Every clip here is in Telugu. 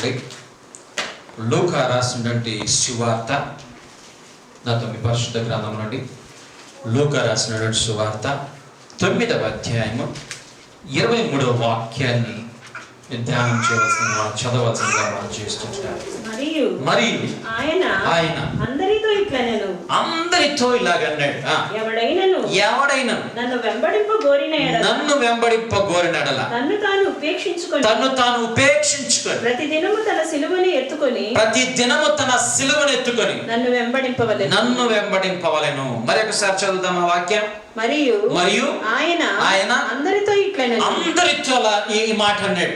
నుండి లూకా రాసినటువంటి సువార్త, నాతో మీ పరిశుద్ధ గ్రంథం నుండి లూకా రాసినటువంటి సువార్త 9వ అధ్యాయము 23వ వాక్యాన్ని ధ్యానం చేయవలసిన చదవలసిందిగా మనం చేస్తుంటారు. మరియు ఆయన అందరితో ఇలాగన్నాడు, ఎవడైనా నన్ను వెంబడింపగోరిన ఎడల తన్ను తాను ఉపేక్షించుకొని ప్రతి దినము తన సిలువను ఎత్తుకొని నన్ను వెంబడింపవలెను. మరి ఒకసారి చదువుదాం ఆ వాక్యం. మరియు ఆయన అందరితో ఈ మాట అన్నాడు,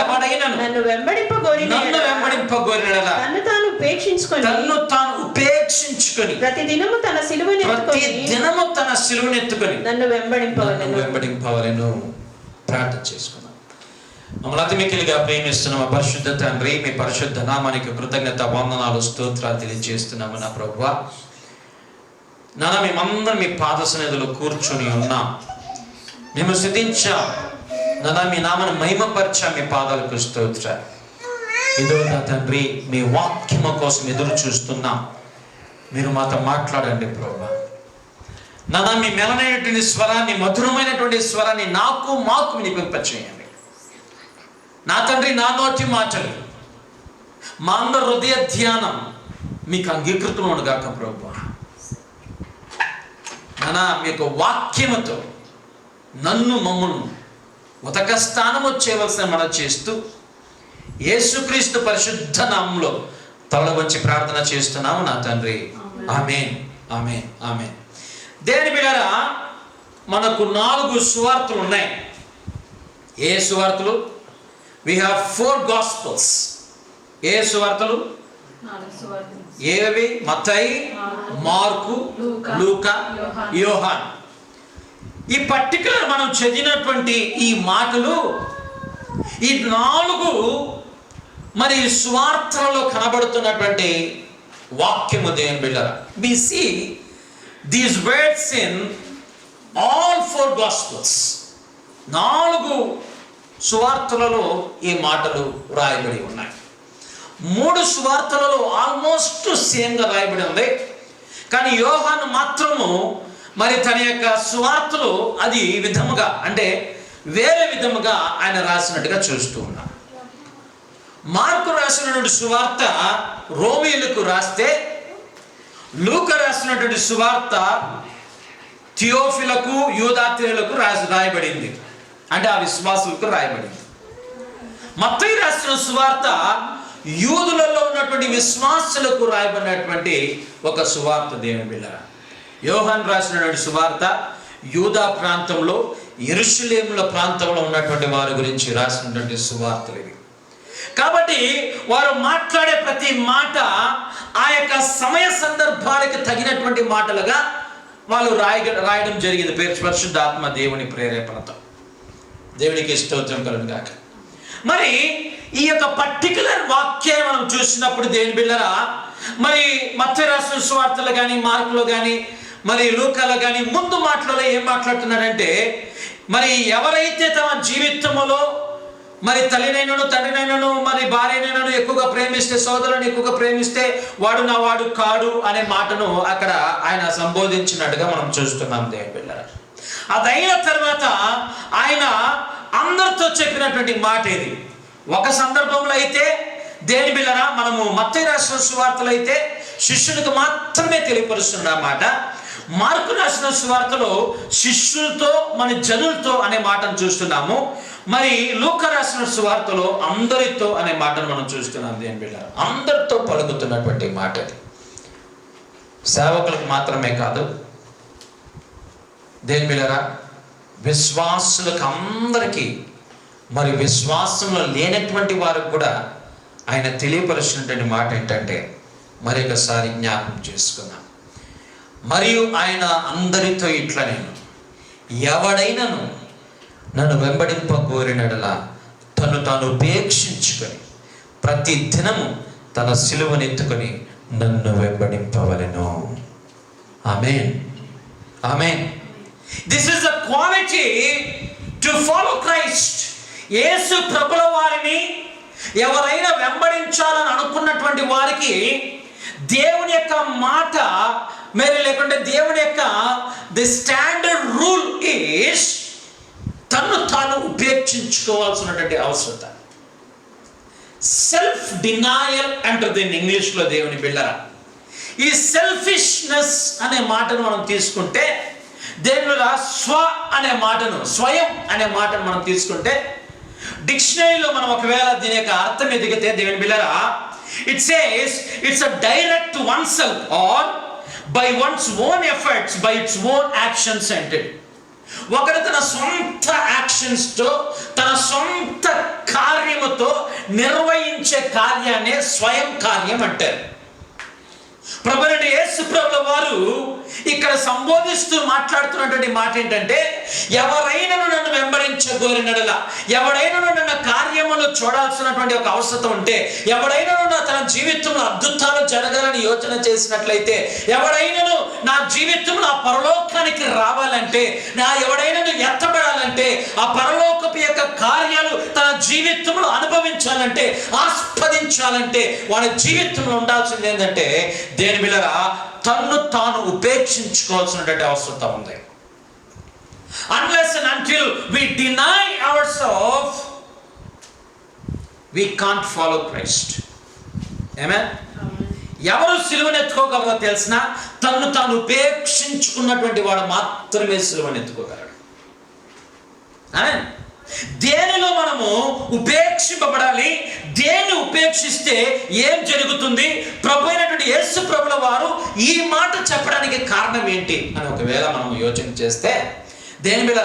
ఎవడైనా నన్ను వెంబడింపగోరిన ఎడల తన్ను తాను ఉపేక్షించుకొని ప్రతి దినము తన సిలువను ఎత్తుకొని నన్ను వెంబడింపవలెను. ప్రార్థన చేసుకున్నాం. మమ్మల్ని అతి మిక్కిలిగా ప్రేమిస్తున్న మా పరిశుద్ధ తండ్రి, మీ పరిశుద్ధ నామానికి కృతజ్ఞత వందనాలు స్తోత్రాలు తెలియజేస్తున్నాము. నా ప్రభువా, నాన్న మేమందరం మీ పాద సన్నిధిలో కూర్చొని ఉన్నాం, మేము స్తుతించాం నాన్న, మీ నామను మహిమపరిచాం, మీ పాదాలకు స్తోత్రాలు. ఇదో నా తండ్రి, మీ వాక్యము కోసం ఎదురు చూస్తున్నాం, మీరు మాతో మాట్లాడండి ప్రభువా. నాన్న మీ మెలనైనటువంటి స్వరాన్ని, మధురమైనటువంటి స్వరాన్ని మాకు వినిపింపచేయండి నా తండ్రి. నా నోటి మాటలు, మా అందరి హృదయ ధ్యానం మీకు అంగీకృతమును గాక ప్రభువా. నాన్న మీ యొక్క వాక్యముతో మమ్మల్ని ఉతక స్థానము చేయవలసిన మనం చేస్తూ యేసుక్రీస్తు పరిశుద్ధ నామంలో తల వంచి ప్రార్థన చేస్తున్నాము నా తండ్రి. ఆమేన్, ఆమేన్, ఆమేన్. దేని బిడ్డలారా, మనకు 4 సువార్తలు ఉన్నాయి. ఏ సువార్తలు? We have 4 Gospels. ఏ సువార్తలు? ఏవి? మత్తయి, మార్కు, లూకా, యోహాను. ఈ పర్టికులర్ మనం చదివినటువంటి ఈ మాటలు, ఈ 4 మరి సువార్తలలో కనబడుతున్నటువంటి వాక్యము దేవుని బిడ్డలారా. We see these words in all 4 Gospels. 4 సువార్తలలో ఈ మాటలు రాయబడి ఉన్నాయి. 3 సువార్తలలో ఆల్మోస్ట్ సేమ్గా రాయబడి ఉంది. కానీ యోహాను మాత్రము మరి తన యొక్క సువార్తలు అది విధముగా, అంటే వేరే విధముగా ఆయన రాసినట్టుగా చూస్తూ ఉన్నాం. మార్కు రాసినటువంటి సువార్త రోమీయులకు రాస్తే, లూకా రాసినటువంటి సువార్త థియోఫిలకు, యూదాతీయులకు రాయబడింది, అంటే ఆ విశ్వాసులకు రాయబడింది. మత్తయి రాసిన సువార్త యూదులలో ఉన్నటువంటి విశ్వాసులకు రాయబడినటువంటి ఒక సువార్త దేవుని బిడ్డలారా. యోహాను రాసినటువంటి సువార్త యూదా ప్రాంతంలో, యెరూషలేముల ప్రాంతంలో ఉన్నటువంటి వారి గురించి రాసినటువంటి సువార్తలు ఇవి. కాబట్టి వారు మాట్లాడే ప్రతి మాట ఆ యొక్క సమయ సందర్భాలకు తగినటువంటి మాటలుగా వాళ్ళు రాయడం జరిగింది పరిశుద్ధాత్మ దేవుని ప్రేరేపణతో. దేవునికి స్తోత్రం కలుగును గాక. మరి ఈ యొక్క పర్టికులర్ వాక్యాన్ని మనం చూసినప్పుడు దేవుని బిడ్డలారా, మరి మత్తయి రాసిన సువార్తలు కానీ, మార్కులో కానీ, మరి లూకాలో కానీ ముందు మాటలలో ఏం మాట్లాడుతున్నాడంటే, మరి ఎవరైతే తమ జీవితంలో మరి తల్లినైనను, తండ్రినైనను, మరి భార్యనైనను ఎక్కువగా ప్రేమిస్తే, సోదరులను ఎక్కువగా ప్రేమిస్తే వాడు నా వాడు కాడు అనే మాటను అక్కడ ఆయన సంబోధించినట్టుగా మనం చూస్తున్నాం దేవుని బిడ్డలారా. అదైన తర్వాత ఆయన అందరితో చెప్పినటువంటి మాట ఇది. ఒక సందర్భంలో అయితే దేని బిడ్డలారా, మనము మత్తయి రాసిన సువార్తలు అయితే శిష్యులకు మాత్రమే తెలియపరుస్తున్న మాట. మార్కు రాసిన సువార్తలో శిష్యులతో, మన జనులతో అనే మాటను చూస్తున్నాము. మరి లూకా రాసిన సువార్తలో అందరితో అనే మాటను మనం చూస్తున్నాం. దేని బిడ్డలారా, అందరితో పలుకుతున్నటువంటి మాట అది. సేవకులకు మాత్రమే కాదు దేని బిడ్డలారా, విశ్వాసులకు అందరికీ, మరి విశ్వాసంలో లేనటువంటి వారికి కూడా ఆయన తెలియపరిచినటువంటి మాట ఏంటంటే, మరి ఒకసారి జ్ఞాపకం చేసుకున్నాం. మరియు ఆయన అందరితో ఇట్లా, ఎవడైనను నన్ను వెంబడింపగోరినడలా తను తాను ఉపేక్షించుకొని ప్రతి దినము తన సిలువను ఎత్తుకొని నన్ను వెంబడింపవలెను. ఆమేన్, ఆమేన్. This is the quality to follow Christ. యేసు ప్రభుల వారిని ఎవరైనా వెంబడించాలని అనుకున్నటువంటి వారికి దేవుని యొక్క మాట మరి లేకుంటే దేవుని యొక్క ది స్టాండర్డ్ రూల్ ఈస్ తను తాను ఉపేక్షించుకోవాల్సినటువంటి అవసరత. సెల్ఫ్ డినాయల్ అంటారు దీన్ని ఇంగ్లీష్లో దేవుని బిళ్ళరా. ఈ సెల్ఫిష్నెస్ అనే మాటను మనం తీసుకుంటే దేవునిలో స్వ అనే మాటను, స్వయం అనే మాటను మనం తీసుకుంటే డిక్షనరీలో మనం ఒకవేళ దీని యొక్క అర్థం ఎదిగితే దేవుని బిళ్ళరా, it says it's a direct one self or by one's own efforts by its own actions అంటే ఒకరు తన సొంత యాక్షన్స్తో తన సొంత కార్యముతో నిర్వహించే కార్యాన్ని స్వయం కార్యం అంటారు. ప్రభువైన యేసు ప్రభుల వారు ఇక్కడ సంబోధిస్తూ మాట్లాడుతున్నటువంటి మాట ఏంటంటే, ఎవరైనాను నన్ను వెంబడించగోరినడలా, ఎవడైనాను నన్ను కార్యములు చూడాల్సినటువంటి ఒక అవసరం ఉంటే, ఎవడైనాను తన జీవితంలో అద్భుతాలు జరగాలని యోచన చేసినట్లయితే, ఎవడైనాను నా జీవితంలో ఆ పరలోకానికి రావాలంటే, ఎవడైనాను ఎత్తబడాలంటే, ఆ పరలోకపు యొక్క కార్యాలు తన జీవితంలో అనుభవించాలంటే, ఆస్వాదించాలంటే, వాడి జీవితంలో ఉండాల్సింది ఏంటంటే దేని బిళ్ళరా, తన్ను తాను ఉపేక్షించుకోవాల్సినటువంటి అవసరం ఉంది. Unless and until we deny ourselves, we can't follow Christ. Amen. ఎవరు సిలువను ఎత్తుకోగలరో తెలిసిన, తన్ను తాను ఉపేక్షించుకున్నటువంటి వాడు మాత్రమే సిలువను ఎత్తుకోగలడు. ఆమేన్. దేనిలో మనము ఉపేక్షింపబడాలి, దేన్ని ఉపేక్షిస్తే ఏం జరుగుతుంది, ప్రభు అయినటువంటి యేసు ప్రభుల వారు ఈ మాట చెప్పడానికి కారణం ఏంటి అని ఒకవేళ మనం యోచన చేస్తే, దేని మీద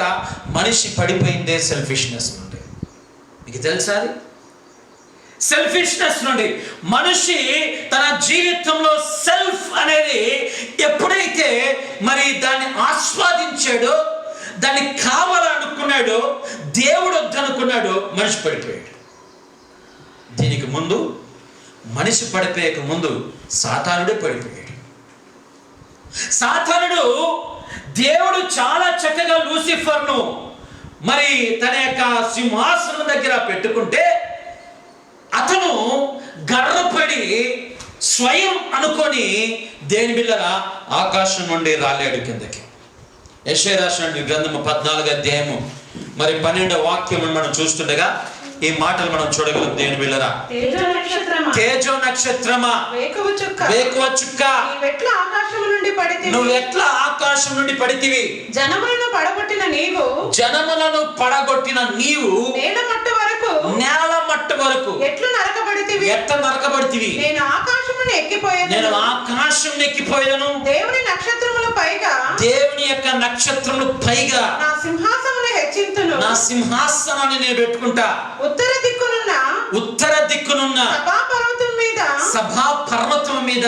మనిషి పడిపోయిందే సెల్ఫిష్నెస్ నుండి. మీకు తెలుసా అది? సెల్ఫిష్నెస్ నుండి మనిషి తన జీవితంలో సెల్ఫ్ అనేది ఎప్పుడైతే మరి దాన్ని ఆస్వాదించాడో, దాన్ని కావాలనుకున్నాడో, దేవుడు వద్దనుకున్నాడో మనిషి పడిపోయాడు. దీనికి ముందు మనిషి పడిపోయక ముందు సాతానుడే పడిపోయాడు. సాతానుడు దేవుడు చాలా చక్కగా లూసిఫర్ను మరి తన యొక్క సింహాసనం దగ్గర పెట్టుకుంటే, అతను గర్వపడి స్వయం అనుకొని దేని బిళ్ళరా ఆకాశం నుండి రాలేడు కిందకి. యెషయా రాసిన గ్రంథము 14వ అధ్యాయము మరి 12వ వాక్యం మనం చూస్తుండగా ఈ మాటలు మనం చూడగలం. దేని బిళ్ళరా, తేజో నక్షత్రమా, వేకువ చుక్క, నువ్వు ఎట్లా ఆకాశం నుండి పడితివి, జనములను పడగొట్టిన నీవు నేల మట్టు వరకు ఎట్లా నరకబడితివి, నేను ఆకాశం ఎక్కిపోయాను, దేవుని యొక్క నక్షత్రములు పైగా నా సింహాసనాన్ని నేను పెట్టుకుంటా. ఉత్తర దిక్కునున్న సభా పర్వతం మీద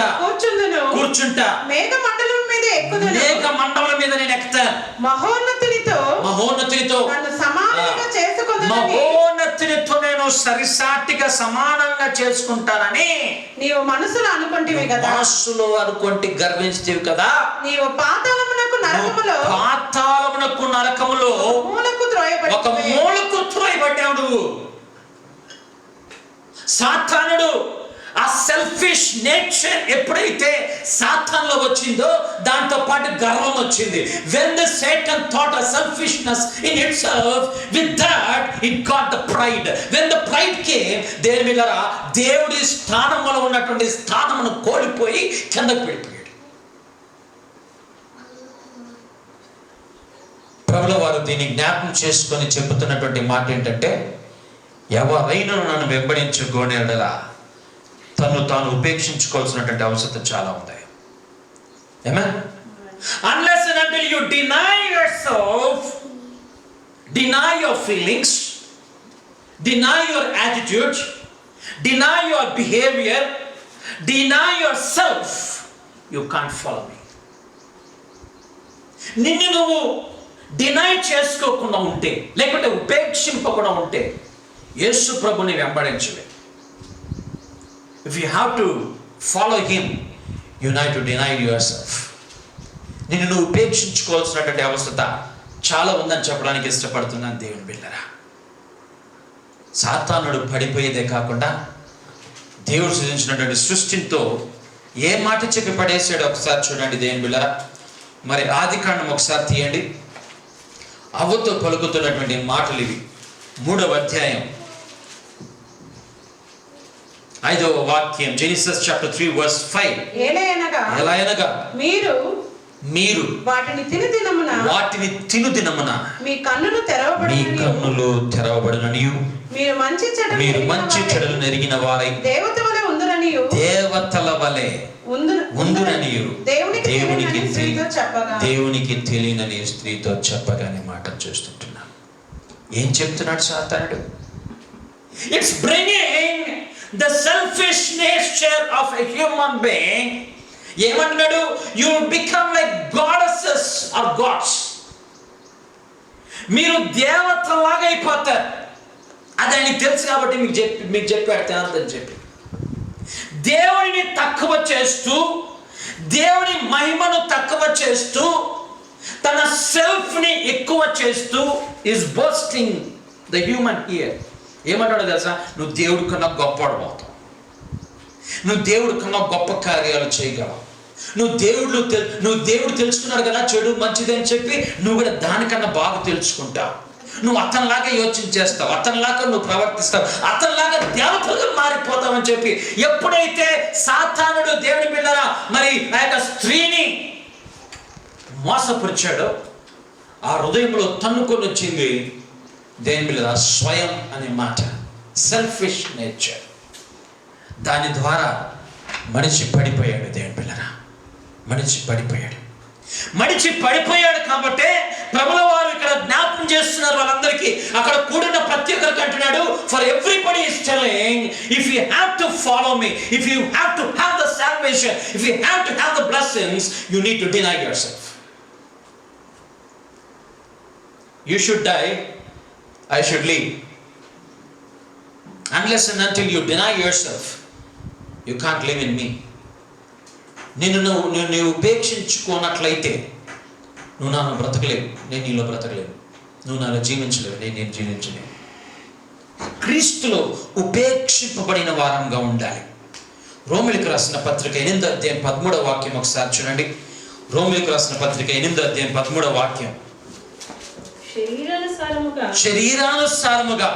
కూర్చుంటా, మేఘ మండలం మీద నేను ఎక్కుతాను, మహోన్నతునితో నేను సరిసాటిగా సమానంగా చేసుకుంటానని నీవు మనసులో అనుకుంటేవి కదా, మనస్సులో అనుకుంటే గర్వించేవి కదా. నీవు పాతాళమునకు నరకములో ఒక మూలకు త్రోయబడ్డావు. సాతానుడు ఆ సెల్ఫిష్ నేచర్ ఎప్పుడైతే సాతానులో వచ్చిందో, దాంతో పాటు గర్వం వచ్చింది. When the Satan thought a selfishness in itself, with that it got the pride. When the pride came, దేవుడి స్థానంలో ఉన్నటువంటి స్థానమును కోల్పోయి కిందకు పడిపోయాడు. ప్రభుల వారు దీన్ని జ్ఞాపకం చేసుకొని చెబుతున్నటువంటి మాట ఏంటంటే, ఎవరైనా నన్ను వెంబడించుకోనేలా తను తాను ఉపేక్షించుకోవాల్సినటువంటి అవసరం చాలా ఉంది. Amen. Unless and until you deny yourself, deny your feelings, deny your attitude, deny your behavior, deny yourself, you can't follow me. నిన్ను నువ్వు డినై చేసుకోకుండా ఉంటే, లేకుంటే ఉపేక్షింపకుండా ఉంటే యేసు ప్రభుని వెంబడించలే. If you have to follow him, you need to deny yourself. నిన్ను నువ్వు ఉపేక్షించుకోవాల్సినటువంటి అవసరం చాలా ఉందని చెప్పడానికి ఇష్టపడుతున్నాను దేవుని బిడ్డలారా. సాతానుడు పడిపోయేదే కాకుండా దేవుడు సృజించినటువంటి సృష్టితో ఏ మాట చెప్పి పడేసాడు ఒకసారి చూడండి దేవుని బిడ్డలారా. మరి ఆదికాండం ఒకసారి తీయండి. అవ్వతో పలుకుతున్నటువంటి మాటలు ఇవి. 3వ అధ్యాయం 5వ వాక్యం. Genesis chapter 3 verse 5. ఎలా అనగా మీరు వాటిని తిను దినమున మీ కన్నులు తెరవబడుననియు మీరు మంచి చెడులు నెరిగిన వారై దేవతల వలె ఉందుననియు దేవునికి తెలియనని స్త్రీతో చెప్పగానే మాట చూస్తుంటున్నా. ఏం చెప్తున్నాడు సాతానుడు? It's bringing the selfish nature of a human being. ఏమంటున్నాడు? You will become like goddesses or gods. మీరు దేవతలాగా అయిపోతారు. అది ఆయనకి తెలుసు కాబట్టి మీకు చెప్పాడు తినద్దని చెప్పి. దేవుడిని తక్కువ చేస్తూ, దేవుని మహిమను తక్కువ చేస్తూ, తన సెల్ఫ్ని ఎక్కువ చేస్తూ is boasting the human ear. ఏమంటాడో తెలుసా? నువ్వు దేవుడి కన్నా గొప్పవాడవుతావు, నువ్వు దేవుడి కన్నా గొప్ప కార్యాలు చేయగలవు, నువ్వు దేవుడు తెలుసుకున్నాడు కదా చెడు మంచిది అని చెప్పి నువ్వు కూడా దానికన్నా బాగా తెలుసుకుంటావు. నువ్వు అతనిలాగా యోచించేస్తావు, అతనిలాగా నువ్వు ప్రవర్తిస్తావు, అతనిలాగా దేవతలుగా మారిపోతావని చెప్పి ఎప్పుడైతే సాతానుడు దేవుని బిడ్డరా మరి ఆ యొక్క స్త్రీని మోసపరిచాడో ఆ హృదయంలో తన్నుకొని వచ్చింది దేవుని బిడ్డరా స్వయం అనే మాట, సెల్ఫిష్ నేచర్. దాని ద్వారా మనిషి పడిపోయాడు. దేవుని బిడ్డరా మనిషి పడిపోయాడు కాబట్టి ప్రభుల వారు ఇక్కడ జ్ఞాపకం చేస్తున్నారు వాళ్ళందరికీ. అక్కడ కూడిన ప్రతి ఒక్కరికి అంటున్నాడు, for everybody is telling, if you have to follow me, if you have to have the salvation, if you have to have the blessings, you need to deny yourself. You should die, I should leave. Unless and until you deny yourself, you can't live in me. నువ్వు ఉపేక్షించుకోనట్లయితే నువ్వు నాలో బ్రతకలేవు, నేను నీలో బ్రతకలేవు. నువ్వు నాలో జీవించలేవు, నేను జీవించలేవు. క్రీస్తులో ఉపేక్షింపబడిన వారంగా ఉండాలి. రోమిలకు రాసిన పత్రిక 8వ అధ్యాయం 13వ వాక్యం ఒకసారి చూడండి. రోమిలకు రాసిన పత్రిక 8వ అధ్యాయం 13వ వాక్యం. శరీరానుసారముగా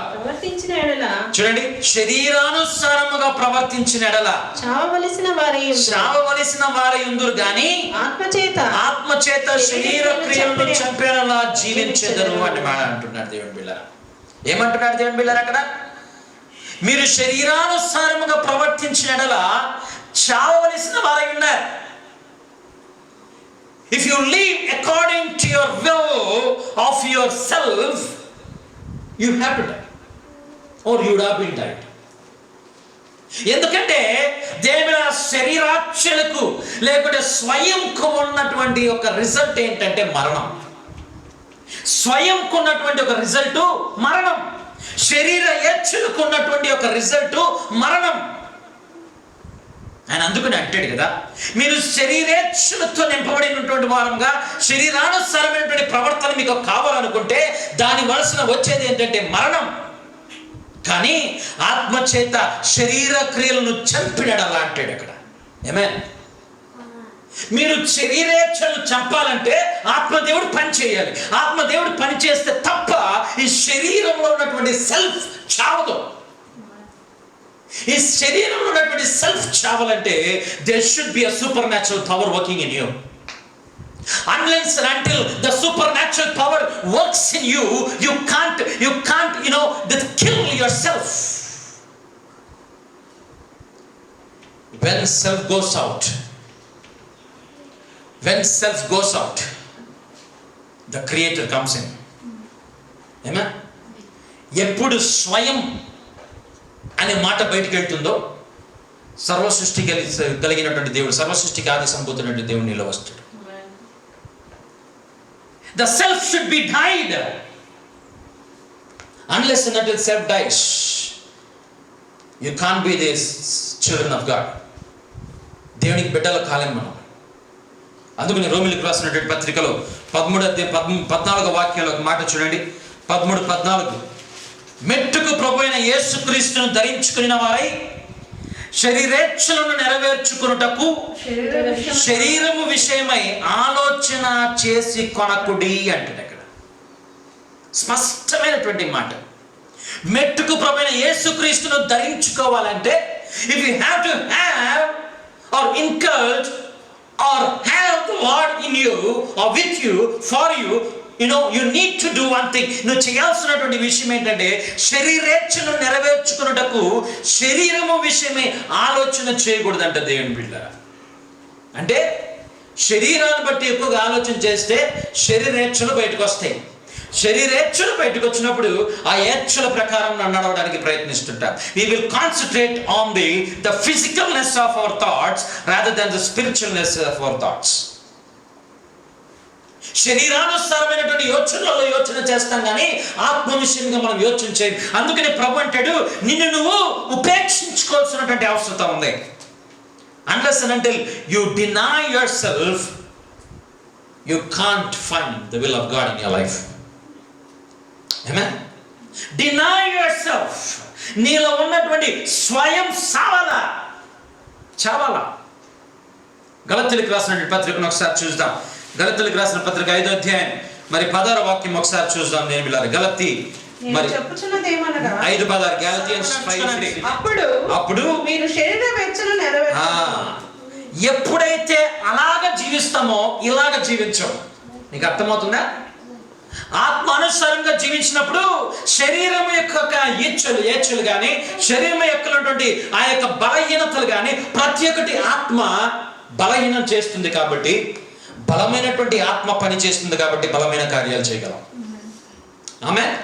చూడండి, శరీరానుసారముగా ప్రవర్తించిన ఎడల చావవలసిన వారై ఉందురు గాని ఆత్మచేత శరీర క్రియలను చంపేలా జీవించెదరు అని అంటున్నాడు దేవుని బిడ్డలారా. ఏమంటున్నాడు దేవుని బిడ్డలారా అక్కడ? మీరు శరీరానుసారముగా ప్రవర్తించిన ఎడల చావవలసిన వారై ఉన్నారు. If you live according to your will of yourself, you have to die, or you would have been died. ఎందుకంటే దేవుని శరీరాక్షలకు లేకుంటే స్వయంకు ఉన్నటువంటి ఒక రిజల్ట్ ఏంటంటే మరణం. స్వయంకు ఉన్నటువంటి ఒక రిజల్ట్ మరణం. శరీర ఏచ్ఛలకు ఉన్నటువంటి ఒక రిజల్ట్ మరణం. ఆయన అందుకని అంటాడు కదా, మీరు శరీరేచ్ఛలతో నింపబడినటువంటి వారంగా శరీరానుసారమైనటువంటి ప్రవర్తన మీకు కావాలనుకుంటే దాని వలసిన వచ్చేది ఏంటంటే మరణం. కానీ ఆత్మచేత శరీర క్రియలను చంపినడలా అంటాడు అక్కడ. ఆమేన్. మీరు శరీరేచ్ఛలను చంపాలంటే ఆత్మదేవుడు పని చేయాలి. ఆత్మదేవుడు పని చేస్తే తప్ప ఈ శరీరంలో ఉన్నటువంటి సెల్ఫ్ చావదు. ఈ శరీరంలో ఉన్నటువంటి self చావాలంటే there should be a supernatural power working in you. Unless and until the supernatural power works in you, you can't kill yourself. When self goes out, the creator comes in. Amen. ఎప్పుడు స్వయం అనే మాట బయటకు వెళ్తుందో సర్వసృష్టి కలిగినటువంటి దేవుడు, సర్వసృష్టికి ఆది సంభూతున్నటువంటి దేవుడు నీలో వస్తాడు. The self should be died. Unless and until self dies, you can't be the children of God. దేవునికి బిడ్డల కాలం మనం. అందుకని రోమిలకు రాసినటువంటి పత్రికలో 13వ అధ్యాయం 14వ వాక్యంలో ఒక మాట చూడండి. 13:14 మెట్టుకు ప్రభు అయిన యేసుక్రీస్తును ధరించుకున్న వారై శరీరేచ్ఛలను నెరవేర్చుకున్నటకు శరీరము విషయమై ఆలోచన చేసి కొనకుడి అంటాడు అక్కడ. స్పష్టమైనటువంటి మాట. మెట్టుకు ప్రభు అయిన యేసుక్రీస్తును ధరించుకోవాలంటే if you have to have or incult or have the Lord in you or with you for you, you need to do one thing. నువ్వు చేయాల్సినటువంటి విషయం ఏంటంటే శరీరేచ్ఛను నెరవేర్చుకున్నటకు శరీరము విషయమే ఆలోచన చేయకూడదంట దేవుని బిడ్డ. అంటే శరీరాన్ని బట్టి ఎక్కువగా ఆలోచన చేస్తే శరీరేచ్ఛలు బయటకు వస్తాయి. శరీరేచ్ఛలు బయటకు వచ్చినప్పుడు ఆ ఏచ్ఛల ప్రకారం నడవడానికి ప్రయత్నిస్తుంటాం. We will concentrate on the physicalness of our thoughts rather than the spiritualness of our thoughts. శరీరానుసారమైనటువంటి యోచనలలో యోచన చేస్తాం కానీ ఆత్మ విషయంగా మనం యోచన చేయం. అందుకని ప్రభు అంటాడు, నిన్ను నువ్వు ఉపేక్షించుకోవాల్సినటువంటి అవసరం ఉంది. Unless and until you deny yourself, you can't find the will of God in your life. Amen. Deny yourself. నీలో ఉన్నటువంటి స్వయం చావాలా. గలతీయులకు రాసిన పత్రికను ఒకసారి చూద్దాం. గలతీయులకు రాసిన పత్రిక 5వ అధ్యాయం మరి 16వ వాక్యం ఒకసారి చూద్దాం. నేను బిళ్ళారు గలతీ మరి 5:16 Galatians 5:3. అప్పుడు మీరు శరీరేచ్ఛను నెరవేర్చుకోవాలి. ఎప్పుడైతే అలాగ జీవిస్తామో ఇలాగ జీవించం. నీకు అర్థమవుతుందా? ఆత్మానుసారంగా జీవించినప్పుడు శరీరం యొక్క ఏచ్ఛలు కానీ శరీరం యొక్క ఆ యొక్క బలహీనతలు కానీ ప్రతి ఒక్కటి ఆత్మ బలహీనం చేస్తుంది కాబట్టి, బలమైనటువంటి ఆత్మ పని చేస్తుంది కాబట్టి బలమైన కార్యాలు చేయగలం. ఆమేన్.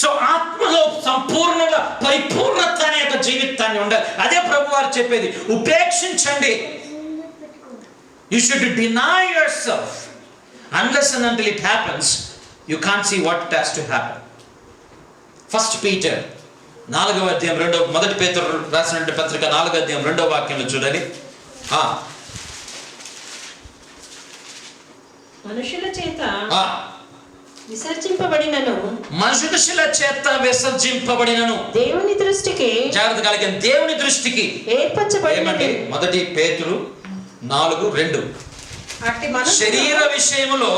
సో ఆత్మలో సంపూర్ణంగా పరిపూర్ణత అనే యొక్క జీవితాన్ని ఉండాలి. అదే ప్రభు వారు చెప్పేది, ఉపేక్షించండి. You should deny yourself. Unless and until it happens, you can't see what has to happen. First Peter 4వ అధ్యాయం మొదటి పేతురు రాసిన పత్రిక 4వ అధ్యాయం 2వ వాక్యంలో చూడండి. మనుషుల చేత విసర్జింపబడినను దేవుని దృష్టికి జాగ్రత్త కలిగిన దేవుని దృష్టికి ఏర్పరచబడినది. మొదటి పేతురు 4:2. శరీర విషయములో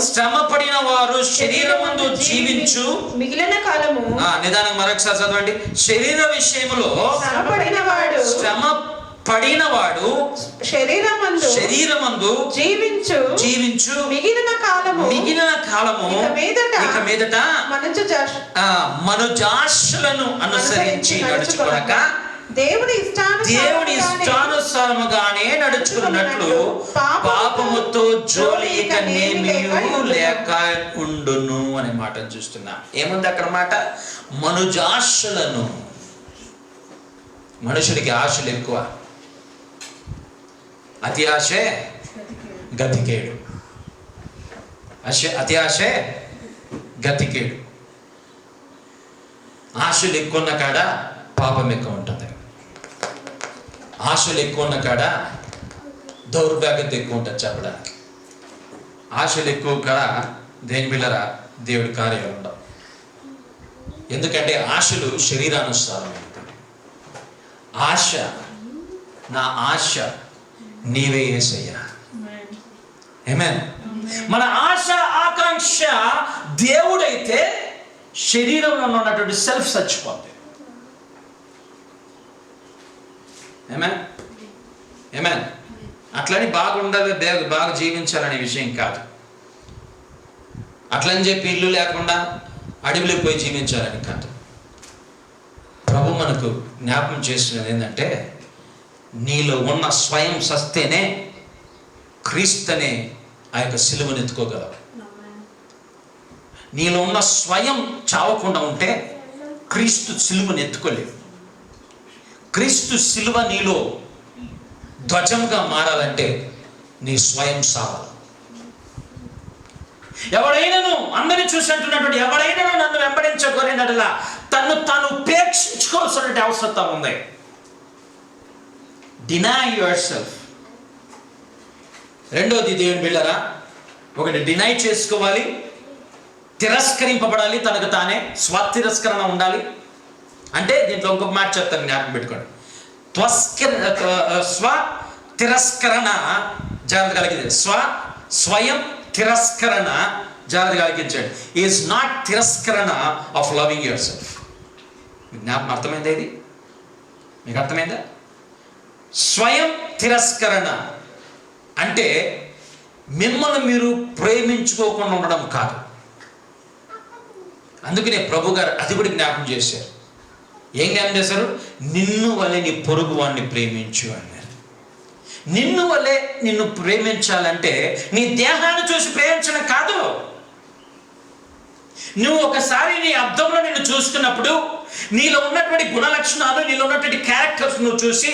శ్రమ పడిన వారు శరీరమందు జీవించు మిగిలిన కాలము. నిదానం మరొకసారి చదవండి. శరీర విషయములో శ్రమ పడినవాడు శరీరమందు జీవించు మిగిలిన కాలము ఇక మీదట మనుజాశలను అనుసరించి నడుచుకొనక దేవుని ఇష్టానుసారముగానే నడుచుకున్నట్లు పాపముతో జోలి ఇక నేమియు లేక ఉండును అనే మాట చూస్తున్నా. ఏముంది అక్కడ మాట? మనుజాశలను. మనుషుడికి ఆశలు ఎక్కువ. అతి ఆశే గతికేడు. అతి ఆశే గతికేడు. ఆశలు ఎక్కువ ఉన్న కాడ పాపం ఎక్కువ ఉంటుంది. ఆశలు ఎక్కువ ఉన్న కాడ దౌర్భాగ్యత ఎక్కువ ఉంటుంది చెప్పడానికి. ఆశలు ఎక్కువ కాడ దేని బిళ్ళరా దేవుడి కార్యాలు ఉండవు. ఎందుకంటే ఆశలు శరీరానుసారం. ఆశ, నా ఆశ నీవే యేసయ్యా. ఆమేన్. మన ఆశ ఆకాంక్ష దేవుడైతే శరీరంలో ఉన్నటువంటి సెల్ఫ్ చచ్చిపోతుంది. ఆమేన్. ఆమేన్. అట్లని బాగుండాలి, బాగా జీవించాలనే విషయం కాదు. అట్లని చెప్పి ఇల్లు లేకుండా అడవిలోకి పోయి జీవించాలని కాదు. ప్రభు మనకు జ్ఞాపకం చేస్తున్నది ఏంటంటే, నీలో ఉన్న స్వయం సస్తేనే క్రీస్తునే ఆ యొక్క సిలువను ఎత్తుకోగలవు. నీలో ఉన్న స్వయం చావకుండా ఉంటే క్రీస్తు సిలువను ఎత్తుకోలేవు. క్రీస్తు సిలువ నీలో ధ్వజంగా మారాలంటే నీ స్వయం సావాలి. ఎవడైనాను అందరినీ చూసి అంటున్నటువంటి ఎవడైనాను నన్ను వెంబడించగోరేనట్లా తను తాను ఉపేక్షించుకోవాల్సిన అవసరం ఉంది. Deny your self. రెండోది దేవుని బిళ్ళరా, ఒకటి డినై చేసుకోవాలి, తిరస్కరింపబడాలి, తనకు తానే స్వతిరస్కరణ ఉండాలి. అంటే దీంట్లో ఇంకొక మాట చెప్తాను, జ్ఞాపకం పెట్టుకోండి. స్వ తిరస్కరణ జాగ్రత్త కలిగించండి. స్వయం తిరస్కరణ జాగ్రత్త కలిగించండి. ఈజ్ నాట్ తిరస్కరణ ఆఫ్ లవింగ్ యువర్ సెల్ఫ్. జ్ఞాపకం అర్థమైందా? ఇది మీకు అర్థమైందా? స్వయం తిరస్కరణ అంటే మిమ్మల్ని మీరు ప్రేమించుకోకుండా ఉండడం కాదు. అందుకనే ప్రభు గారు అది కూడా జ్ఞాపకం చేశారు. ఏం జ్ఞాపకం చేశారు? నిన్ను వలె నీ పొరుగు వాడిని ప్రేమించు అన్నారు. నిన్ను వలె నిన్ను ప్రేమించాలంటే నీ దేహాన్ని చూసి ప్రేమించడం కాదు. నువ్వు ఒకసారి నీ అద్దంలో నిన్ను చూసుకున్నప్పుడు నీలో ఉన్నటువంటి గుణలక్షణాలు, నీలో ఉన్నటువంటి క్యారెక్టర్స్ నువ్వు చూసి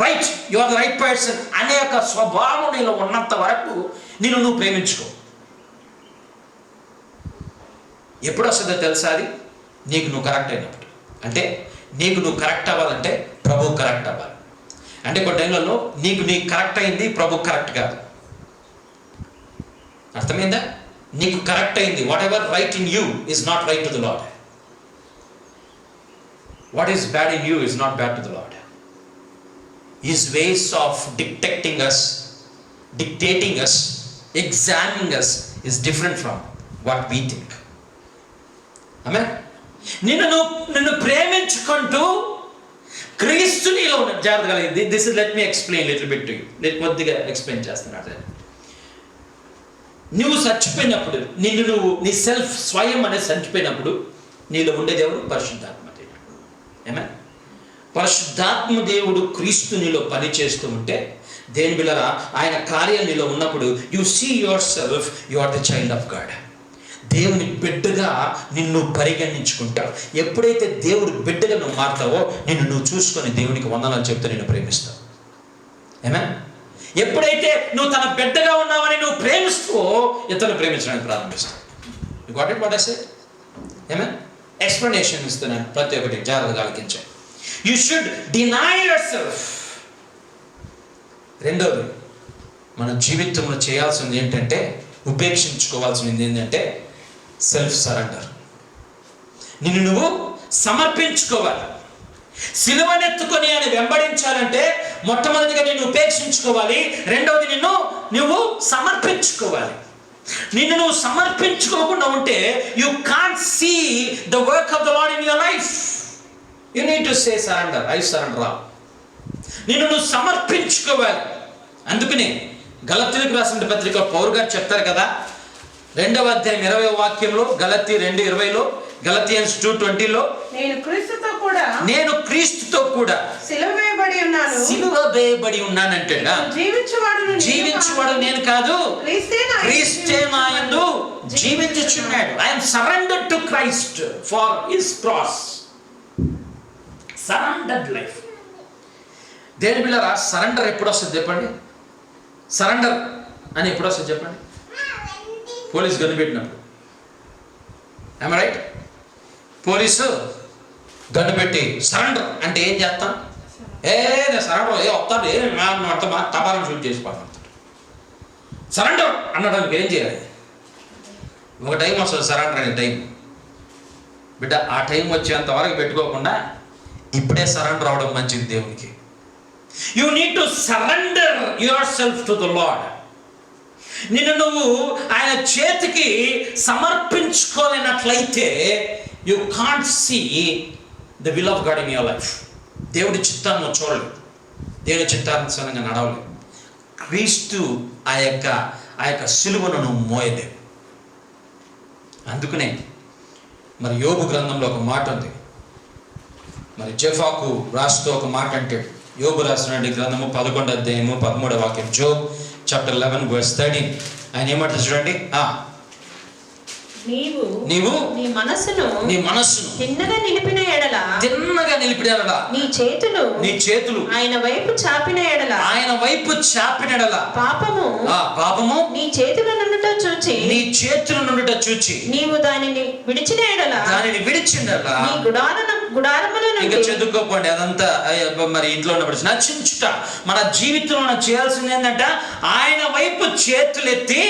right, you are the right person అనే ఒక స్వభావం నీలో ఉన్నంత వరకు నువ్వు ప్రేమించుకో. ఎప్పుడు వస్తుందో తెలుసా? అది నీకు నువ్వు కరెక్ట్ అయినప్పుడు. అంటే నీకు నువ్వు కరెక్ట్ అవ్వాలంటే ప్రభు కరెక్ట్ అవ్వాలి. అంటే కొన్ని టైంలలో నీకు కరెక్ట్ అయింది, ప్రభు కరెక్ట్ కాదు. అర్థమైందా? నీకు కరెక్ట్ అయింది, what ever right in you is not right to the lord. What is bad in you is not bad to the lord. His ways of dictating us, examining us is different from what we think. Amen. నిన్ను ప్రేమించుకుంటూ క్రీస్తు నీలో ఉన్న జాగ్రత్త కలిగింది. This is let me explain little bit to you. నేను కొద్దిగా ఎక్స్ప్లెయిన్ చేస్తున్నాను. నువ్వు చచ్చిపోయినప్పుడు నీ సెల్ఫ్ స్వయం అనేది చచ్చిపోయినప్పుడు నీలో ఉండేది ఎవరు? పరిశుద్ధాత్మ దేవుడు. Amen. పరిశుద్ధాత్మ దేవుడు క్రీస్తు నీలో పని చేస్తూ ఉంటే, దేని బిళ్ళరా ఆయన కార్యం నీలో ఉన్నప్పుడు you see yourself, you are the child of God. దేవుని బిడ్డగా నిన్ను పరిగణించుకుంటావు. ఎప్పుడైతే దేవుడు బిడ్డగా నువ్వు మారుతావో నువ్వు చూసుకొని దేవునికి వందనాలు చెప్తే నిన్ను ప్రేమిస్తావు. ఏమేన్? ఎప్పుడైతే నువ్వు తన బిడ్డగా ఉన్నావని నువ్వు ప్రేమిస్తావో ఇతరులు ప్రేమించడానికి ప్రారంభిస్తావు. You got it what I said? Amen? Explanation ఇస్తున్నాను, ప్రతి ఒక్కటి జాగ్రత్తగా ఆలకించండి. You should deny yourself. రెండోది, మన జీవితంలో చేయాల్సింది ఏంటంటే, ఉపేక్షించుకోవాల్సింది ఏంటంటే సెల్ఫ్ సరెండర్. నిన్ను నువ్వు సమర్పించుకోవాలి. సిలువనెత్తుకొని ఆయన వెంబడించాలంటే మొట్టమొదటిగా నిన్ను ఉపేక్షించుకోవాలి. రెండవది నువ్వు సమర్పించుకోవాలి. నిన్ను నువ్వు సమర్పించుకోకుండా ఉంటే you can't see the work of the Lord in your life. You need to say surrender. I surrender all. నిన్ను సమర్పించుకోవాలి. అందుకనే గలతీయులకు రాసిన పత్రిక పౌలు గారు చెప్తారు కదా, 2వ అధ్యాయం 20వ వాక్యంలో, గలతీ 2:20లో, గలతియన్స్ 2:20లో, నేను క్రీస్తుతో కూడా సిలువ వేయబడి ఉన్నానంటాడా. జీవించువాడు నేను కాదు, క్రీస్తే నా యందు జీవించుచున్నాడు. I am surrendered to Christ for his cross. Surrendered life. దేని బిళ్ళరా సరెండర్ ఎప్పుడు వస్తుంది చెప్పండి? సరెండర్ అని ఎప్పుడు వస్తుంది చెప్పండి? పోలీసు గన్ను పెట్టినప్పుడు. ఏమ రైట్? పోలీసు గన్ను పెట్టి సరెండర్ అంటే ఏం చేస్తాం? సరెండర్ వస్తాడు, తపాలను షూట్ చేసి పడుతుంది. సరెండర్ అనడానికి ఏం చేయాలి? ఒక టైం వస్తుంది సరెండర్ అనే టైం. బిడ్డ ఆ టైం వచ్చేంత వరకు పెట్టుకోకుండా ఇప్పుడే సరెండర్ అవడం మంచిది దేవునికి. You need to surrender your self to the Lord. నిన్ను నువ్వు ఆయన చేతికి సమర్పించుకోలేనట్లయితే you can't see the will of God in your life. దేవుడి చిత్తాన్ని నువ్వు చూడలేదు, దేవుడి చిత్తానుసారంగా నడవలేదు. క్రీస్తు ఆ యొక్క సిలువను నువ్వు మోయలేవు. అందుకనే మరి యోబు గ్రంథంలో ఒక మాట ఉంది. మరి జెఫాకు రాస్తూ ఒక మాట అంటాడు. యోబు రాసిన గ్రంథము 11వ అధ్యాయము 13వ వాక్యం, జోబ్ చాప్టర్ 11 verse 13. ఆయన ఏమంటారు చూడండి. నీవు నీ మనస్సును తిన్నగా నిలిపిన ఎడల నీ చేతులు ఆయన వైపు చాపిన ఎడల పాపము నీ చేతుల నుండుట చూచి నీవు దానిని విడిచిన ఎడల నీ గుడారములను ఇంకా చదువుకోపోండి అదంతా. మరి ఇంట్లో ఉన్నప్పుడు నచించుట. మన జీవితంలో మనం చేయాల్సింది ఏంటంటే ఆయన వైపు చేతులెత్తి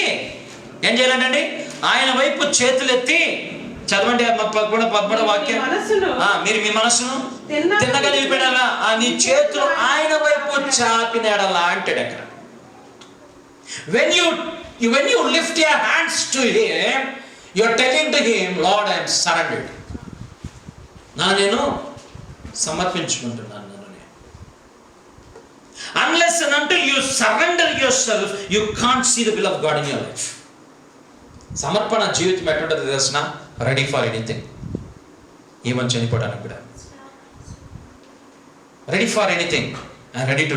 ఏం చేయాలండి? ఆయన వైపు చేతులెత్తి చదవండి పద్మడ వాక్యం. మీరు మీ మనసును తిన్నగా నిలిపెడాలా, నీ చేతులు ఆయన వైపు చాపినాడలా అంటాడు అక్కడ. When you lift your hands to him, you are telling to him, Lord, I am surrendered. నేను సమర్పించుకుంటున్నాను. Unless and until you surrender yourself, you can't see the will of God in your life. సమర్పణ జీవితం ఎటువంటిది తెలుసిన? Ready for anything. ఈవెన్ చనిపోవడానికి కూడా ready for anything and ready to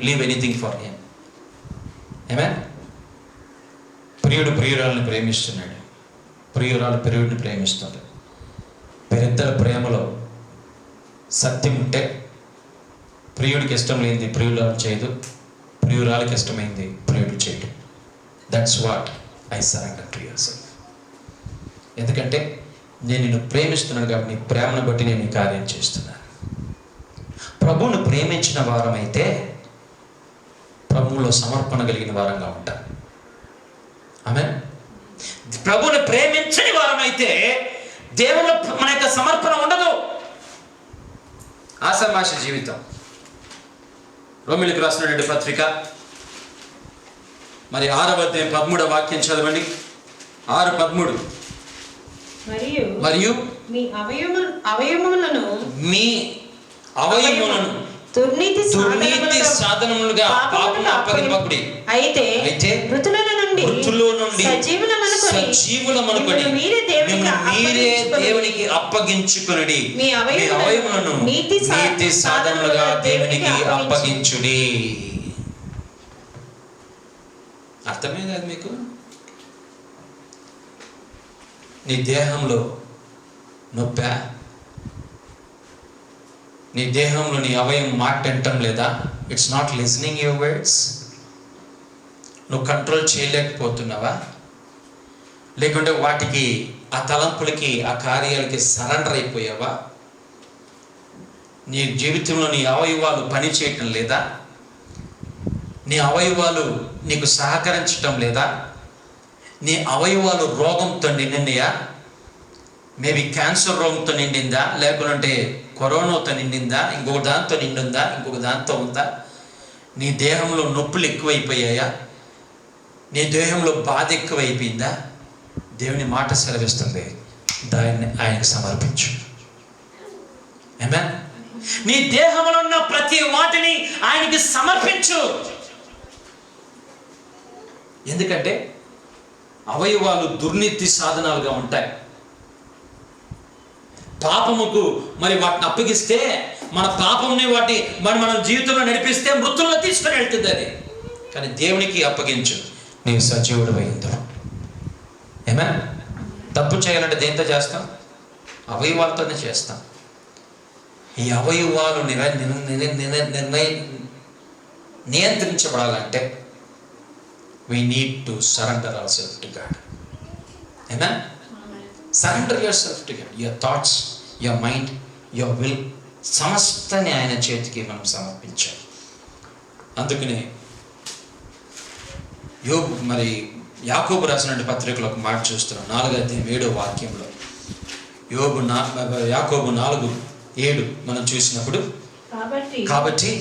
leave anything for him. Amen. ప్రియుడు ప్రియురాలను ప్రేమిస్తున్నాడు, ప్రియురాలు ప్రియుడిని ప్రేమిస్తుంది. వీరిద్దరి ప్రేమలో సత్యం ఉంటే ప్రియుడికి ఇష్టం లేనిది ప్రియురాలు చేయదు, ప్రియురాలకి ఇష్టమైంది ప్రియుడు చేయడు. That's what I surrender to your self. ఎందుకంటే నేను నిన్ను ప్రేమిస్తున్నాను కాబట్టి నీ ప్రేమను బట్టి నేను ఈ కార్యం చేస్తున్నాను. ప్రభువును ప్రేమించిన వారమైతే ప్రభువులో సమర్పణ కలిగిన వారంగా ఉంటాం. ఆమేన్. ప్రభువుని ప్రేమించని వారమైతే దేవునిలో మన యొక్క సమర్పణ ఉండదు. ఆషామాష జీవితం. రోమీయులకు రాసినటువంటి పత్రిక మరి 6వ అధ్యాయం 13వ వాక్యం చదవండి. 6:13. మరియు మీ అవయవములను దుర్నీతి సాధనములుగా పాపము అప్పగింపకుడి. అయితే మృతుల నుండి సజీవులమనుకొని మీరే దేవునికి అప్పగించుకొనుడి. మీ అవయవములను నీతి సాధనములుగా దేవునికి అప్పగించుడి. అర్థమే కాదు మీకు? నీ దేహంలో నొప్పా? నీ దేహంలో నీ అవయవం మాట్లాడటం లేదా? It's not listening your words. నువ్వు కంట్రోల్ చేయలేకపోతున్నావా? లేకుంటే వాటికి, ఆ తలంపులకి, ఆ కార్యాలకి సరెండర్ అయిపోయావా? నీ జీవితంలో నీ అవయవాలు పని చేయటం లేదా? నీ అవయవాలు నీకు సహకరించటం లేదా? నీ అవయవాలు రోగంతో నిండినయా? మేబీ క్యాన్సర్ రోగంతో నిండిందా, లేకుంటే కరోనాతో నిండిందా, ఇంకొక దాంతో నిండిందా, ఇంకొక దాంతో ఉందా? నీ దేహంలో నొప్పులు ఎక్కువైపోయాయా? నీ దేహంలో బాధ ఎక్కువైపోయిందా? దేవుని మాట సెలవిస్తుంది, దాన్ని ఆయనకు సమర్పించు. ఆమేన్. నీ దేహంలో ఉన్న ప్రతి వాటిని ఆయనకి సమర్పించు. ఎందుకంటే అవయవాలు దుర్నీతి సాధనాలుగా ఉంటాయి. పాపముకు మరి వాటిని అప్పగిస్తే, మన పాపంని వాటి మన జీవితంలో నడిపిస్తే మృతుల్లో తీసుకొని వెళ్తుంది అది. కానీ దేవునికి అప్పగించు, నీవు సజీవుడు అయిందో. ఏమే? తప్పు చేయాలంటే దేంతో చేస్తాం? అవయవాలతోనే చేస్తాం. ఈ అవయవాలు నియంత్రించబడాలంటే we need to surrender ourselves to God. Amen? Surrender yourself to God. Your thoughts, your mind, your will, సమస్తని ఆయన చేతికి మనం సమర్పించాలి. అందుకనే యోబు మరి యాకోబు రాసినటువంటి పత్రికలో ఒక మాట చూస్తున్నాం. 4వ అధ్యాయం 7వ వాక్యంలో యాకోబు 4:7 మనం చూసినప్పుడు, కాబట్టి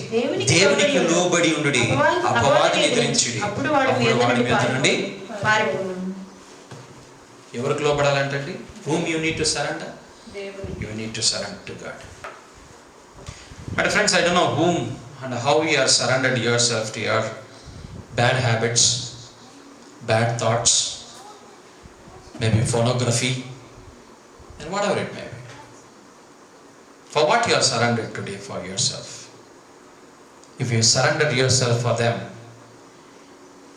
దేవునికి లోబడి ఉండుడి, అపవాదిని ఎదిరించుడి, అప్పుడు వాడి మీద నుండి ఎవరికి లోబడాలంటే? whom you need to surrender? You need to surrender to God. But friends, I don't know whom and how you are surrendered yourself to your bad habits, bad thoughts, maybe pornography, and whatever it may be. For what you are surrendered today for yourself? If you surrender yourself for them,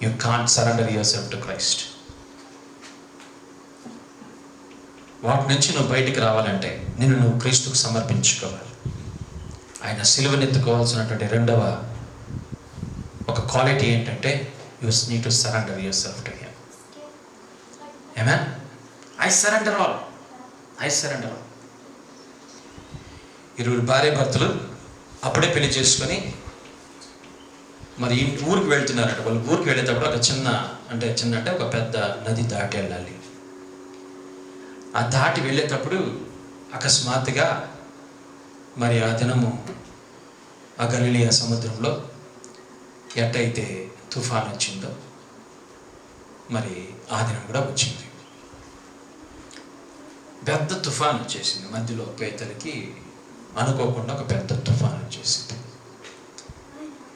you can't surrender yourself to Christ. వాటి నుంచి నువ్వు బయటికి రావాలంటే నిన్ను నువ్వు క్రీస్తుకు సమర్పించుకోవాలి. ఆయన సిలువనెత్తుకోవాల్సినటువంటి రెండవ ఒక క్వాలిటీ ఏంటంటే, you need to surrender your self to him. Amen. I surrender all. ఇరువురు భార్య భర్తలు అప్పుడే పెళ్లి చేసుకొని మరి ఊరికి వెళ్తున్నారట. వాళ్ళు ఊరికి వెళ్ళేటప్పుడు ఒక చిన్న అంటే ఒక పెద్ద నది దాటి వెళ్ళాలి. ఆ దాటి వెళ్ళేటప్పుడు అకస్మాత్తుగా మరి ఆ దినము ఆ గలిలయ సముద్రంలో ఎట్టయితే తుఫాన్ వచ్చిందో మరి ఆ దినం కూడా వచ్చింది. పెద్ద తుఫాన్ వచ్చేసింది. మధ్యలో పేదలకి అనుకోకుండా ఒక పెద్ద తుఫాన్ వచ్చేసింది.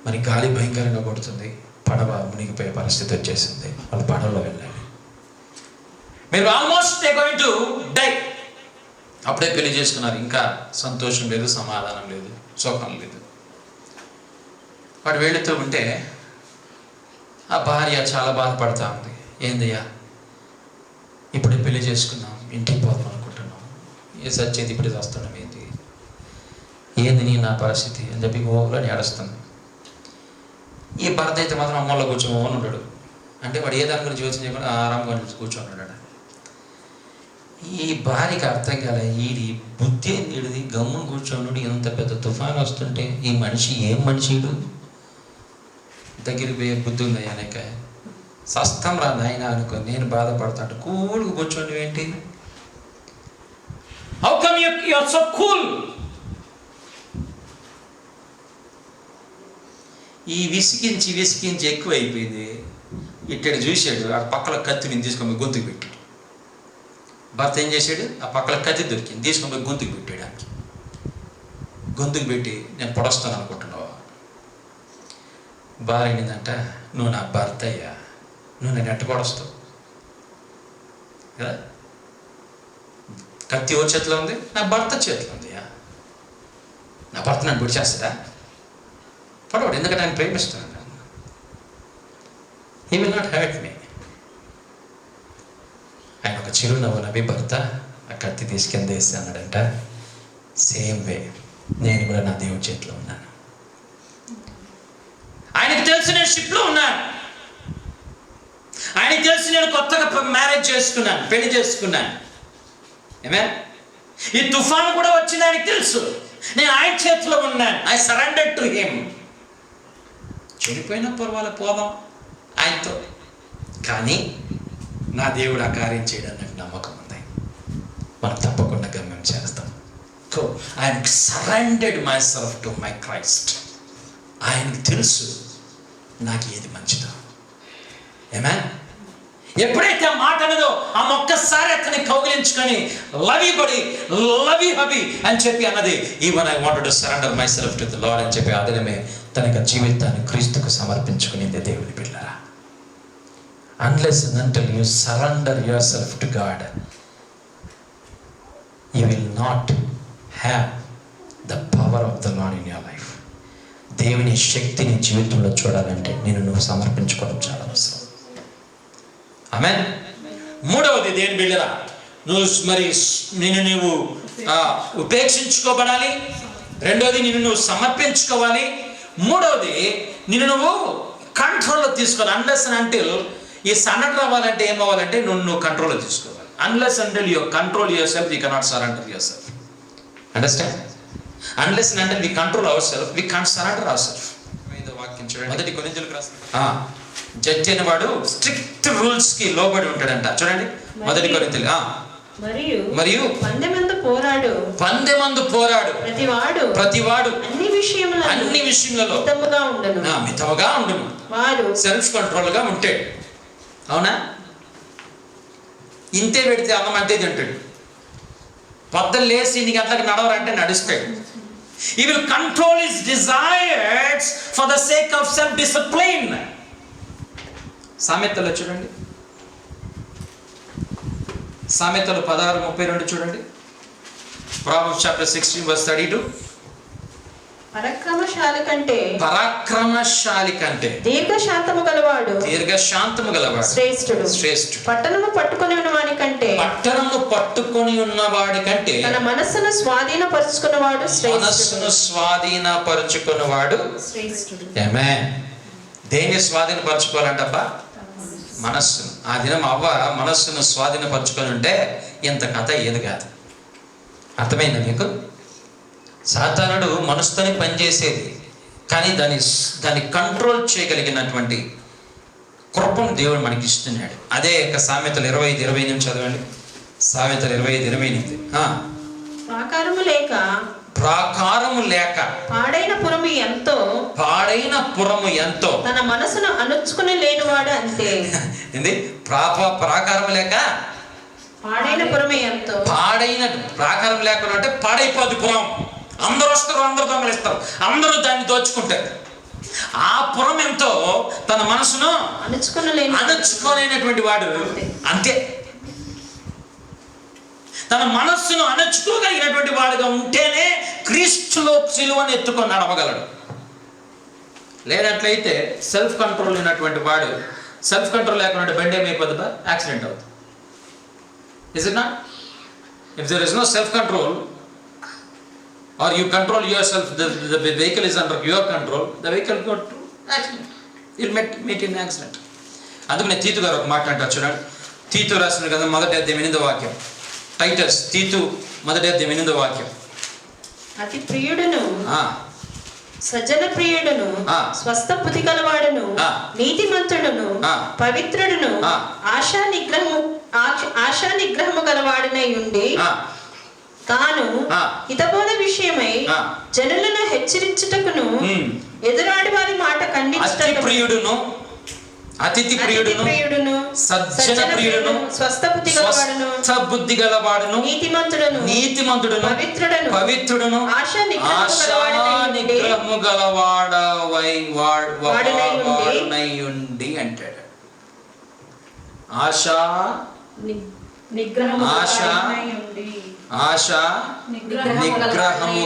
మరి గాలి భయంకరంగా కొడుతుంది. పడవ మునిగిపోయే పరిస్థితి వచ్చేసింది. వాళ్ళు పడవలో వెళ్ళాలి. మీరు ఆల్మోస్ట్ గోయింగ్ టు డై. అప్పుడే పెళ్లి చేసుకున్నారు. ఇంకా సంతోషం లేదు, సమాధానం లేదు, సుఖం లేదు. వాడు వెళుతూ ఉంటే ఆ భార్య చాలా బాధపడతా ఉంది. ఏందయ్యా, ఇప్పుడే పెళ్లి చేసుకున్నాం, ఇంటికి పోదాం అనుకుంటున్నాం, ఏ సచ్చేది ఇప్పుడే వస్తున్నాం, ఏంది నీ నా పరిస్థితి అని చెప్పి ఓలో ఏడుస్తుంది. ఈ భర్త అయితే మాత్రం అమ్మలో కూర్చోమని ఉంటాడు. అంటే వాడు ఏ దాని గురించి యోచన చేయకుండా ఆరాంగా కూర్చొని ఉన్నాడు. ఈ భార్యకి అర్థం కాలే, ఈడి బుద్ధి నీడిది, గమ్మును కూర్చోనుడు, ఎంత పెద్ద తుఫాన్ వస్తుంటే ఈ మనిషి ఏం మనిషిడు, దగ్గరికి పోయే బుద్ధి ఉంది ఆయనక, సస్తం రా నాయన అనుకో, నేను బాధపడతాడు. కూల్గా కూర్చోండి ఏంటి, how come you are so cool. ఈ విసిగించి ఎక్కువ అయిపోయింది. ఇట్టడు చూశాడు, ఆ పక్కల కత్తిని తీసుకొని గొంతుకు పెట్టాడు. భర్త ఏం చేశాడు, ఆ పక్కల కత్తి దొరికింది, తీసుకొని గొంతుకు పెట్టాడు. ఆయనకి గొంతుకు పెట్టి, నేను పొడస్తాను అనుకుంటున్నావా? భార్య ఏంటంట, నువ్వు నా భర్త అయ్యా, నువ్వు నేను ఎట్ట పొడస్తావు కదా, కత్తి ఓ చేతిలో ఉంది, నా భర్త చేతిలో ఉంది. నా భర్త నన్ను పొడి చేస్తాడా? పడవాడు, ఎందుకంటే ఆయన ప్రేమిస్తున్నాను. He will not hurt me. ఆయన ఒక చిరునవ్వు నవ్వి, భర్త ఆ కత్తి తీసుకెళ్ళి వేసి అన్నాడంట, సేమ్ వే నేను కూడా నా దేవుడి చేతిలో ఉన్నాను. ఆయనకు తెలుసు నేను షిప్లో ఉన్నాను, ఆయనకు తెలుసు నేను కొత్తగా మ్యారేజ్ చేసుకున్నాను, పెళ్లి చేసుకున్నాను. ఏమే, ఈ తుఫాను కూడా వచ్చింది ఆయనకు తెలుసు. నేను ఆయన చేతిలో ఉన్నాను. I surrendered to him. చెడిపోయినా పర్వాలే, పోదాం ఆయనతో, కానీ నా దేవుడు ఆ కార్యం చేయడానికి నాకు నమ్మకం ఉంది, మనం తప్పకుండా గమ్యం చేస్తాం. So I'm surrendered my self to my Christ. ఆయనకు తెలుసు నాకు ఏది మంచిదో. ఏమే, ఎప్పుడైతే ఆ మాట అన్నదో, ఆ ఒక్కసారి అతన్ని కౌగిలించుకొని లవ్ యు హబీ అని చెప్పి అన్నది, even I wanted to surrender my self to the lord అని చెప్పి ఆ దినమే తన యొక్క జీవితాన్ని క్రీస్తుకు సమర్పించుకునేది దేవుని బిడ్డలారా. Unless and until you surrender your self to God, you will not have the power of the Lord in your life. దేవుని శక్తిని జీవితంలో చూడాలంటే నువ్వు సమర్పించుకోవడం చాలా అవసరం. ఆమేన్. మూడవది దేని బిడ్డరా, నువ్వు ఉపేక్షించుకోబడాలి. రెండవది నువ్వు సమర్పించుకోవాలి. మూడవది నువ్వు కంట్రోల్లో తీసుకోవాలి. అన్లెస్ అండ్ అంటిల్ ఈ సరెండర్ అవ్వాలంటే ఏం అవ్వాలంటే నువ్వు కంట్రోల్లో తీసుకోవాలి. Unless until you control yourself, you cannot surrender your self. Understand? Unless and until we control our self, we can't surrender our self. వాక్యం చూడండి, మొదటి కొరింథీయులకు రాసిన జడ్జి అనేవాడు స్ట్రిక్ట్ రూల్స్ కి లోబడి ఉంటాడంట. చూడండి మొదటి కొరింథీయులు. మరియు పందెమందు పోరాడు ప్రతివాడు అన్ని విషయములలో మితముగా ఉండును, సెల్ఫ్ కంట్రోల్ గా ఉంటాడు. అవునా? ఇంతే పెడితే అన్నం అంతే తింటాడు. పొద్దున్న లేచి 8 గంటలకు నడవరంటే నడుస్తాడు. He will control his desires for the sake of self-discipline. సామెతలు చూడండి, సామెతలు 16:32 చూడండి. Proverbs chapter 16 verse 32. పరాక్రమశాలి కంటే దీర్ఘశాంతము గలవాడు శ్రేష్ఠుడు. పట్టణము పట్టుకొని ఉన్నవాడి కంటే తన మనస్సును స్వాధీనపరుచుకున్నవాడు శ్రేష్ఠుడు. ఆమేన్. దేన్ని స్వాధీనపరచుకోవాలంటబ్బా? మనస్సును. ఆ దినం అవ్వ మనస్సును స్వాధీనపరచుకొని ఉంటే ఇంత కథ ఏది కాదు. అర్థమైందా మీకు? సాతానుడు మనసుతోనే పనిచేసేది, కానీ దాన్ని కంట్రోల్ చేయగలిగినటువంటి కృపను దేవుడు మనకి ఇస్తున్నాడు. అదే సామెతలు 25:28 చదవండి. సామెతలు 25:28. ప్రాకారము లేక ప్రాకారము లేక పాడైన పురము ఎంతో తన మనసును అణుచుకుని లేనివాడు అంతే. ఏంది? ప్రాకారం లేక పాడైన పురమే ఎంతో. పాడైన ప్రాకారం లేకుండా అంటే పాడైపోద్ది పురం. అందరూ వస్తారు, అందరూ దొంగలిస్తారు, అందరూ దాన్ని దోచుకుంటారు. ఆ పురం ఎంతో తన మనసును అణుచుకోలేనటువంటి వాడు అంతే. తన మనస్సును అణచుకోగలిగినటువంటి వాడుగా ఉంటేనే క్రీస్తులో సిలువను ఎత్తుకొని నడవగలడు. లేనట్లయితే సెల్ఫ్ కంట్రోల్ ఉన్నటువంటి వాడు, సెల్ఫ్ కంట్రోల్ లేకుండా బండి ఏమైపోతుందా? యాక్సిడెంట్ అవుతుంది. Is it not? If there is no self control, or you control yourself, the vehicle is under your control, the vehicle go to accident. You'll meet in accident. అందుకనే తీతు గారు ఒక మాట అంటారు చూడండి. తీతు రాసిన కదా 1వ అధ్యాయం 8వ వాక్యం. టైటస్ తీతు 1వ అధ్యాయం 8వ వాక్యం. అతి ప్రియుడును సజ్జన ప్రియుడును స్వస్థ బుద్ధి గలవాడును నీతిమంతుడును పవిత్రుడును ఆశా నిగ్రహము గలవాడునై ఉండి తాను హితబోధ విషయమై జనులను హెచ్చరించుటకును ఎదురాడి వారి మాట ఖండించుటకును అతిథి ప్రియుడును సజ్జన ప్రియుడును స్వస్థ బుద్ధి గలవాడును నీతిమంతుడును పవిత్రుడును ఆశా నిగ్రహము గలవాడవై ఉండి అంటాడు. ఆశా నిగ్రహము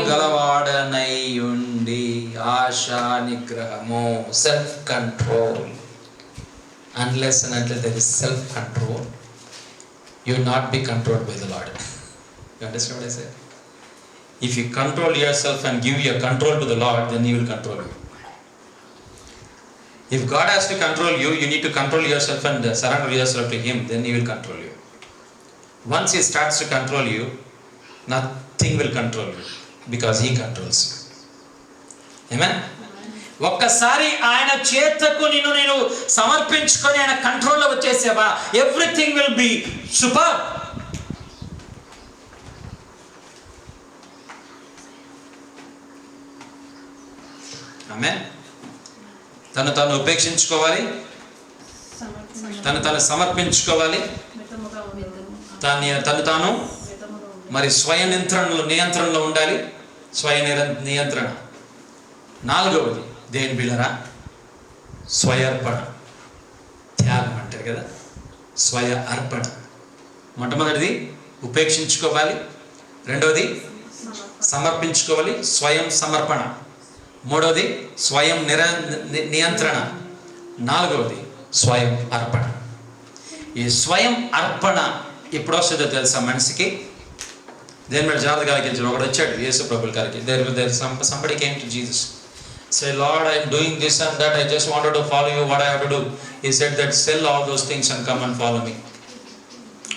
గలవాడనై ఉండి. ఆశా నిగ్రహము, self control. Unless and until there is self-control, you will not be controlled by the Lord. You understand what I said? If you control yourself and give your control to the Lord, then He will control you. If God has to control you, you need to control yourself and surrender yourself to Him, then He will control you. Once He starts to control you, nothing will control you, because He controls you. Amen? ఒక్కసారి ఆయన చేతకు నేను సమర్పించుకొని ఆయన కంట్రోల్లో వచ్చేసావా, ఎవ్రీథింగ్ విల్ బి సూపర్. ఆమేన్. తను ఉపేక్షించుకోవాలి, తను సమర్పించుకోవాలి, తాను మరి స్వయ నియంత్రణలో ఉండాలి. స్వయ నియంత్రణ. 4వది దేని బిళ్ళరా? స్వయర్పణ, త్యాగం అంటారు కదా, స్వయ అర్పణ. మొట్టమొదటిది ఉపేక్షించుకోవాలి, 2వది సమర్పించుకోవాలి, స్వయం సమర్పణ, 3వది స్వయం నియంత్రణ, 4వది స్వయం అర్పణ. ఈ స్వయం అర్పణ ఎప్పుడు వస్తుందో తెలుసా మనిషికి? దేని మీద జాగ్రత్తగా ఆలోచించాడు. ఒకడు వచ్చాడు యేసు ప్రభుల గారికి. somebody came to Jesus. Say, Lord, I am doing this and that. I just wanted to follow you. What I have to do? He said that sell all those things and come and follow me.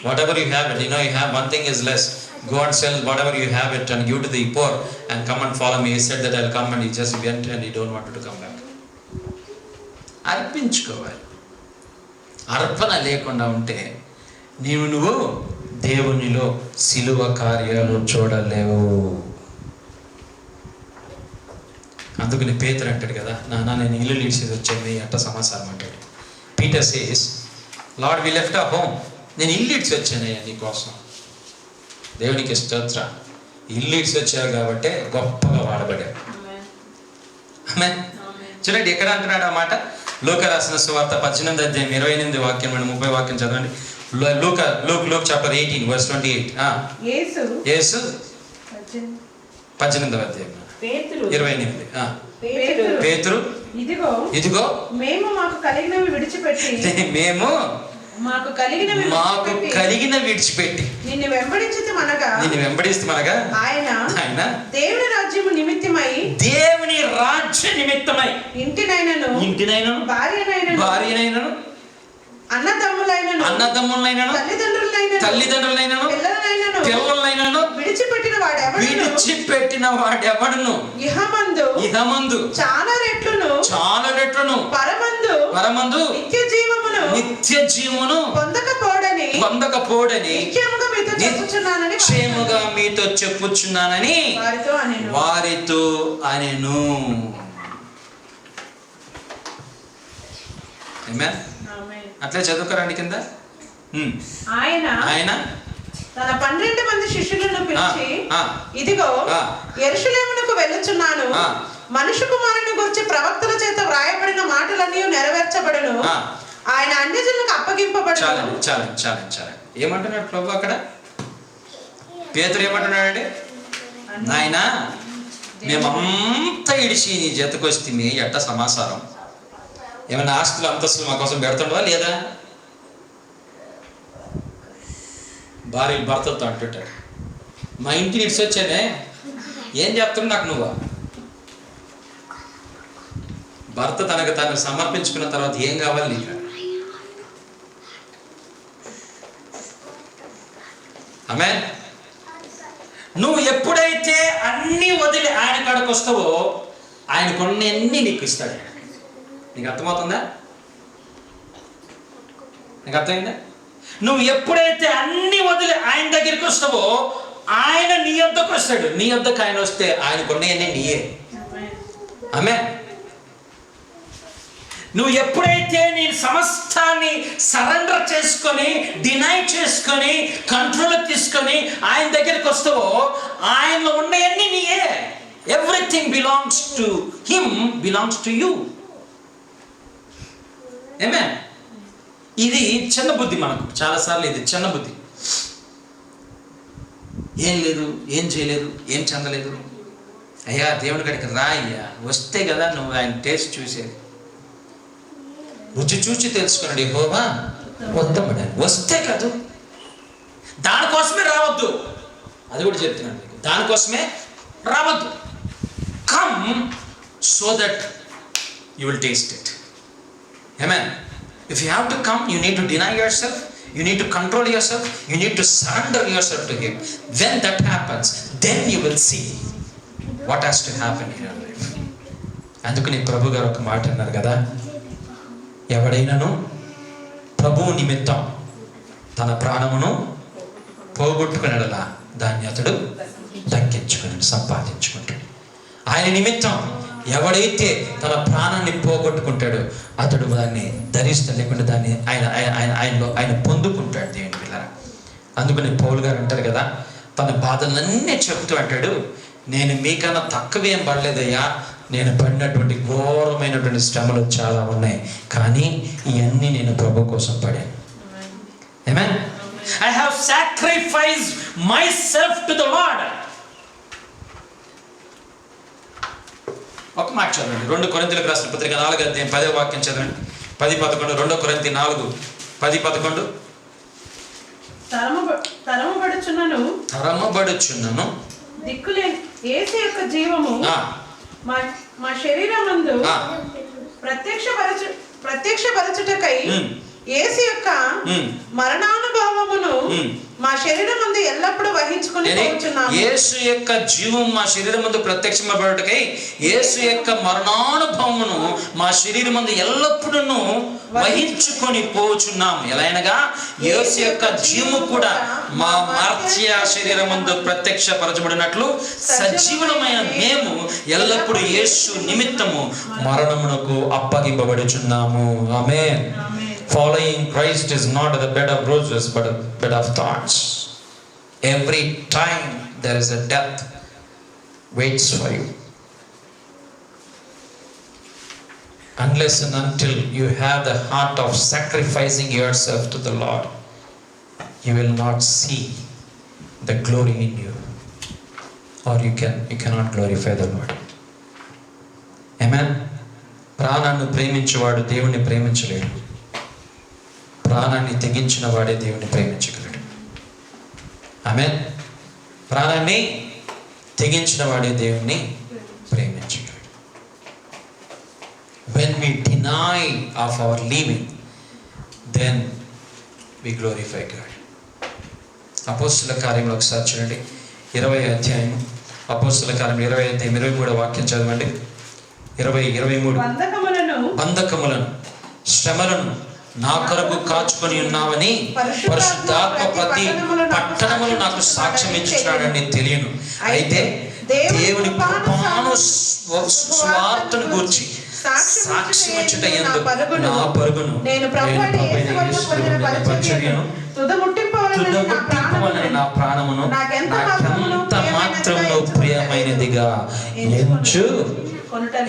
Whatever you have it, you have one thing is less. Go and sell whatever you have it and give to the poor and come and follow me. He said that I'll come, and he just went and he don't want to come back. అర్పించుకోవాలి. అర్పణ లేకుండా ఉంటే నువ్వు దేవునిలో సిలువ కార్యాలు చూడలేవు. అందుకని పేతురు అంటాడు కదా, నాన్న నేను ఇల్లు లీడ్చేసి వచ్చాను అంట సమాచారం అంటాడు. Peter says, Lord we left our home. నేను ఇల్లు ఇడ్చి వచ్చానయ్యా నీకోసం. దేవునికి స్తోత్ర. ఇల్లు ఇడ్చి వచ్చావు కాబట్టి గొప్పగా వాడబడాడు. చూడండి ఎక్కడ అంటున్నాడు ఆ మాట. లూకా రాసిన సువార్త 18వ అధ్యాయం 28వ వాక్యం నుండి 30వ వాక్యం చదవండి. Luke chapter 18 verse 28. యేసు 18వ అధ్యాయం 28. పేతురు ఇదిగో మేము మాకు కలిగినవి విడిచిపెట్టి నిన్ను వెంబడిస్తామనగా ఆయన దేవుని రాజ్యము నిమిత్తమై ఇంటినైనను భార్యనైనను అన్నదమ్ములైనను తల్లిదండ్రులైనను పిల్లలైనను విడిచిపెట్టిన వాడెవడును ఇహమందు చాలా రెట్లును పరమందు నిత్య జీవమును పొందకపోడని నిశ్చయముగా మీతో చెప్పుచున్నానని నిశ్చయముగా మీతో చెప్పుచున్నానని వారితో అనెను. ఆమేన్. అట్లే చదువుకోరండి కింద. ఆయన తన 12 మంది శిష్యులను పిలిచి, ఇదిగో యెరూషలేమునకు వెళ్ళుచున్నాను, మనుష్య కుమారుని గురించి ప్రవక్తల చేత వ్రాయబడిన మాటలన్నీ నెరవేర్చబడును, ఆయన అన్యజనులకు అప్పగింపబడును. చాలా ఏమంటున్నాడు ప్రభు అక్కడ? పేతురు ఏమంటున్నాడండి? నాయనా, మేమంతా ఇడిచి నీ జతకొస్తే ఎట్ట సమాచారం? ఏమైనా ఆస్తులు అంతస్తులు మా కోసం పెడుతుండవా లేదా? భార్య భర్తతో అంటుంటాడు, మా ఇంటిని ఇడిచి వచ్చానే, ఏం చెప్తున్నావు నాకు నువ్వు? భర్త తనకు తను సమర్పించుకున్న తర్వాత ఏం కావాలి నీకు? ఆమేన్. నువ్వు ఎప్పుడైతే అన్ని వదిలి ఆయన కాడకు వస్తావో ఆయన కొన్ని అన్ని నీకు ఇస్తాడు. నీకు అర్థమవుతుందా? నీకు అర్థమైందా? నువ్వు ఎప్పుడైతే అన్ని వదిలి ఆయన దగ్గరికి వస్తావో ఆయన నీ వద్దకు వస్తాడు. నీ వద్దకు ఆయన వస్తే ఆయన కొన్ని అన్ని నీయే. ఆమేన్. నువ్వు ఎప్పుడైతే నీ సమస్తాన్ని సరెండర్ చేసుకొని, డినై చేసుకొని, కంట్రోల్ తీసుకొని ఆయన దగ్గరికి వస్తావో ఆయనలో ఉన్నవన్నీ నీయే. Everything belongs to him, belongs to you. Amen. ఇది చిన్న బుద్ధి. మనకు చాలాసార్లు ఇది చిన్న బుద్ధి. ఏం లేదు, ఏం చేయలేదు, ఏం చెందలేదు. అయ్యా దేవుని కాడికి రా అయ్యా, వస్తే కదా నువ్వు ఆయన టేస్ట్ చూసేది. రుచి చూచి తెలుసుకున్నాడు యెహోవా ఉత్తముడని. వస్తే కాదు, దానికోసమే రావద్దు. అది కూడా చెప్తున్నాను మీకు, దానికోసమే రావద్దు. Come so that you will taste it. Amen. If you have to come, you need to deny yourself, you need to control yourself, you need to surrender yourself to him. When that happens, then you will see what has to happen in your life. అందుకని ప్రభు గారు ఒక మాట అన్నారు కదా, ఎవడైనాను ప్రభువు నిమిత్తం తన ప్రాణమును పోగొట్టుకునేలా దాన్ని అతడు దక్కించుకుని సంపాదించుకుంటాడు. ఆయన నిమిత్తం ఎవడైతే తన ప్రాణాన్ని పోగొట్టుకుంటాడో అతడు దాన్ని ధరిస్తాడు, లేకుంటే దాన్ని ఆయన పొందుకుంటాడు. దేవుని పిల్లరా, అందుకని పౌలు గారు అంటారు కదా, తన బాధలన్నీ చెప్తూ అంటాడు, నేను మీకన్నా తక్కువేం పడలేదయ్యా, నేను పడినటువంటి ఘోరమైనటువంటి శ్రమలు చాలా ఉన్నాయి, కానీ ఇవన్నీ నేను ప్రభు కోసం పడాను. ఆమేన్. I have sacrificed myself to the Lord. ఒక మాట చదవండి, 2 కొరింథీయులకు రాసిన పత్రిక 4వ అధ్యాయం 10వ వాక్యం చదవండి. 10-11. 2 కొరింథీ 4:10-11. తరమబడుచున్నను దిక్కులేని యేసు యొక్క జీవము మా శరీరమందు ప్రత్యక్షపరచుటకై యేసు యొక్క మరణానుభవమును మా శరీరమందు ఎల్లప్పుడూ వహించుకొని పోచున్నాము. యేసు యొక్క జీవం మా శరీరమందు ప్రత్యక్షమబడుటకై యేసు యొక్క మరణానుభవమును మా శరీరమందు ఎల్లప్పుడూ వహించుకొని పోచున్నాము. ఎలాగనగా యేసు యొక్క జీవము కూడా మా మర్త్య శరీరమందు ప్రత్యక్షపరచబడినట్లు సజీవులమైన మేము ఎల్లప్పుడూ యేసు నిమిత్తము మరణమునకు అప్పగింపబడుచున్నాము. ఆమేన్. Following Christ is not the bed of roses but a bed of thorns. Every time there is a death waits for you. Unless and until you have the heart of sacrificing yourself to the Lord, you will not see the glory in you, or you cannot glorify the Lord. Amen. ప్రాణాన్ని ప్రేమించేవాడు దేవుణ్ణి ప్రేమించలేడు. ప్రాణాన్ని తెగించిన వాడే దేవుని ప్రేమించగలడు. ఆమేన్. ప్రాణాన్ని తెగించిన వాడే దేవుణ్ణి ప్రేమించగలడు. When we deny of our living, then we glorify God. అపోస్తలుల కార్యములు ఒకసారి చూడండి, 20వ అధ్యాయం. అపోస్తలుల కార్యములు 20వ అధ్యాయం 23వ వాక్యం చదవండి. 20-23. బంధకములను, శ్రమలను, నా కొరకు కాచుకొని ఉన్నావని పరిశుద్ధాత్మ ప్రతి పట్టణములు నాకు సాక్ష్యం ఇచ్చుచున్నాడని తెలియను. అయితే దేవుని కృపాను స్వార్థను గూర్చి సాక్ష్యం ఇచ్చుట యందు నా పరుగును నేను పరిచర్యను తుదముట్టింపవలెను నా ప్రాణమును నాకెంత మాత్రమును ప్రియమైనదిగా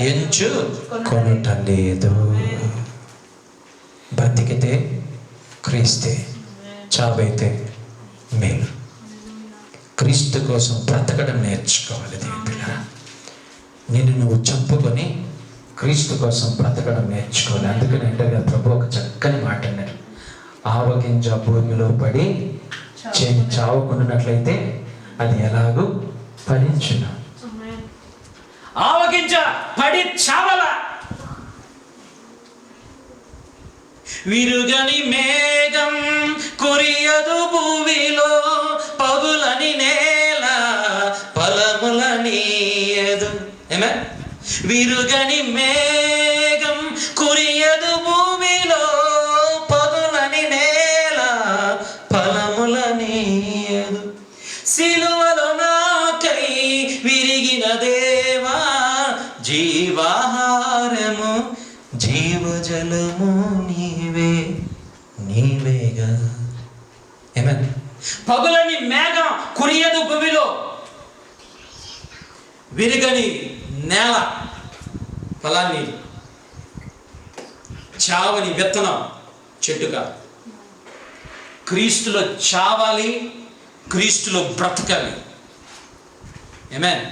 ఎంచు కొనుటలేదు. బ్రతికితే క్రీస్తే, చావైతే మేలు. క్రీస్తు కోసం బ్రతకడం నేర్చుకోవాలి. దేవుని పిల్లరా, నిన్ను నువ్వు చంపుకొని క్రీస్తు కోసం బ్రతకడం నేర్చుకోవాలి. అందుకని అంటే ప్రభు ఒక చక్కని మాట అన్నారు, ఆవగింజ భూమిలో పడి చావుకున్నట్లయితే అది ఎలాగూ ఫలించును. ఆవగింజ పడి చావల, విరుగని మేఘం కురియదు భూమిలో, పగులని నేల ఫలములనీయదు. ఏమే? విరుగని మేఘం కురియదు భూమిలో, పగులని నేల ఫలములనీయదు. సిలువలో నాకై విరిగిన దేవా, జీవాహారము జీవజలము నీవేగా. ఏమన్నా? పగులని మేఘం కురియదు భూమిలో, విరిగని నేల ఫలాన్ని, చావని విత్తనం చెట్టుగా. క్రీస్తులో చావాలి, క్రీస్తులో బ్రతకాలి. ఆమేన్.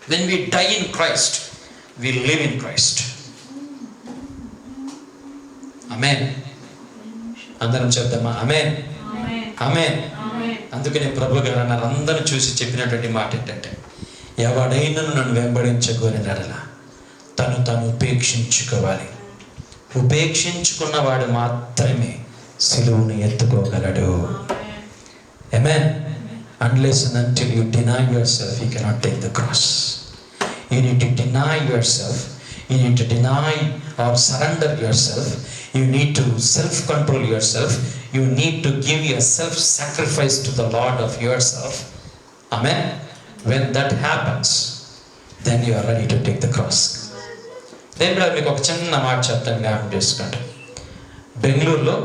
When we die in Christ, we live in Christ. ఆమేన్. అందరం చెప్తామా? ఆమేన్, ఆమేన్. అందుకనే ప్రభు గారు అన్నారు, అందరూ చూసి చెప్పినటువంటి మాట ఏంటంటే, ఎవడైనను నన్ను వెంబడించగోరినడలా తను ఉపేక్షించుకోవాలి. ఉపేక్షించుకున్నవాడు మాత్రమే సిలువను ఎత్తుకోగలడు. ఆమేన్. Unless and until you deny yourself, you cannot take the cross. You need to deny yourself. You need to deny or surrender yourself. You need to self-control yourself. You need to give your self-sacrifice to the Lord of yourself. Amen. When that happens, then you are ready to take the cross. నేను మీకు ఒక చిన్న మాట చెప్తాను, జ్ఞాపకం చేసుకోండి. బెంగళూరులో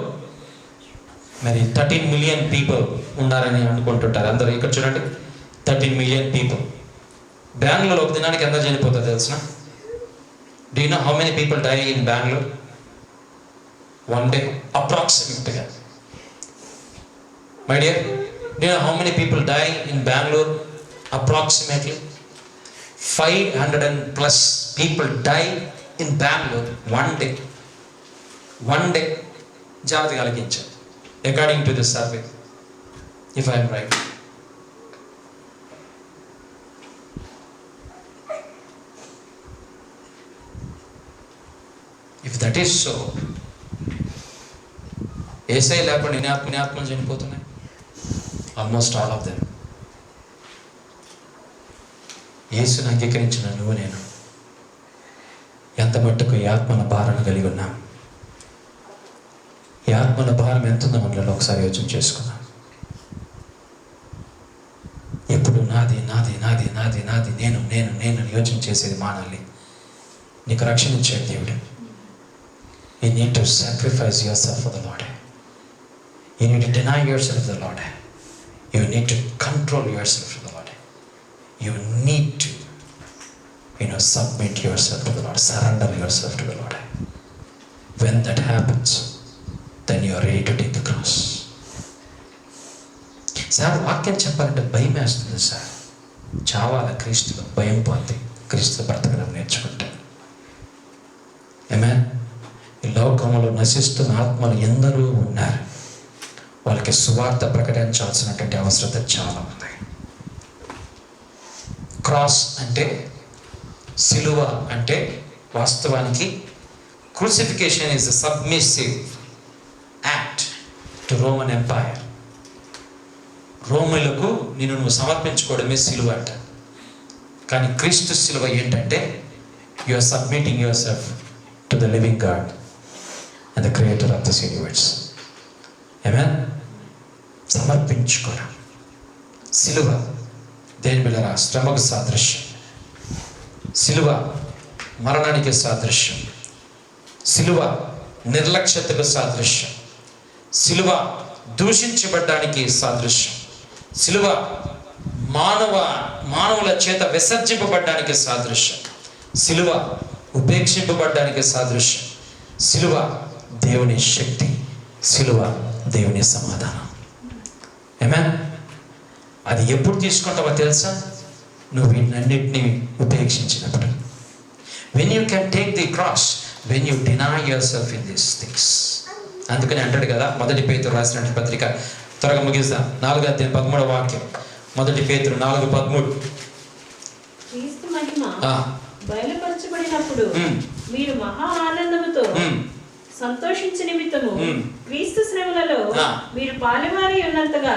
మరి 13 మిలియన్ పీపుల్ ఉన్నారని అనుకుంటుంటారు అందరూ. ఇక్కడ చూడండి, 13 మిలియన్ పీపుల్. బెంగళూరులో ఒక దినానికి ఎంత చనిపోతుంది తెలిసిన? Do you know how many people die in Bengaluru one day? అప్రాక్సిమేట్గా, my dear, do you know how many people die in Bengaluru? Approximately 500+ people die in Bengaluru one day. జాగ్రత్త కలిగించారు according to the survey, if I am right. If that is so, ఏసై లేకుండా ఎన్ని ఆత్మలు చనిపోతున్నాయి? Almost all of them. యేసుని అంగీకరించిన నువ్వు నేను ఎంత మట్టుకు ఈ ఆత్మల భారణ కలిగి ఉన్నాం? ఈ ఆత్మల భారం ఎంత ఉందో మనలో ఒకసారి యోచన చేసుకున్నాం. ఎప్పుడు నాది నాది నాది నాది నాది నేను నేను నేను యోచన చేసేది మానాలి. నీకు రక్షణ ఇచ్చాడు దేవుడు. You need to sacrifice yourself for the Lord. You need to deny yourself for the Lord. You need to control yourself for the Lord. You need to, submit yourself to the Lord, surrender yourself to the Lord. When that happens, then you are ready to take the cross. Sir, వాక్యం చెప్పాలంటే భయం వేస్తుంది సార్. చావాల క్రీస్తులో, భయం పోతే క్రీస్తు బ్రతకడం నేర్చుకుంటే. ఆమేన్. ఈ లోకంలో నశిస్తున్న ఆత్మలు ఎందరో ఉన్నారు. వాళ్ళకి సువార్త ప్రకటించాల్సినటువంటి అవసరత చాలా ఉంది. క్రాస్ అంటే, సిలువ అంటే వాస్తవానికి crucifixion is a submissive act to Roman empire. రోములకు నువ్వు సమర్పించుకోవడమే సిలువ అంట. కానీ క్రీస్తు సిలువ ఏంటంటే, you are submitting your self to the living God. And the creator of this universe. Amen. సమర్పించుకోరా. సిలువ దేని బిడ్డలారా శ్రమకు సాదృశ్యం. సిలువ మరణానికి సాదృశ్యం. సిలువ నిర్లక్ష్యతకు సాదృశ్యం. సిలువ దూషించబడ్డానికి సాదృశ్యం. సిలువ మానవుల చేత విసర్జింపబడ్డానికి సాదృశ్యం. సిలువ ఉపేక్షింపబడ్డానికి సాదృశ్యం. సిలువ దేవుని శక్తి. సిలువ దేవుని సమాధానం. ఆమేన్. అది ఎప్పుడు తీసుకుంటావో తెలుసా? నువ్వు వీటన్నిటిని ఉపేక్షించినప్పుడు. when you can take the cross, when you deny yourself in these things. అందుకని అంటాడు కదా, మొదటి పేతురు రాసిన పత్రిక, త్వరగా ముగిస్తాం, 4:13 మొదటి పేతురు 4:13. క్రీస్తు మహిమ బయలుపరచబడినప్పుడు మీరు మహా ఆనందముతో సంతోషించే నిమిత్తము క్రీస్తు శ్రమలలో మీరు పాలువారి ఉన్నంతగా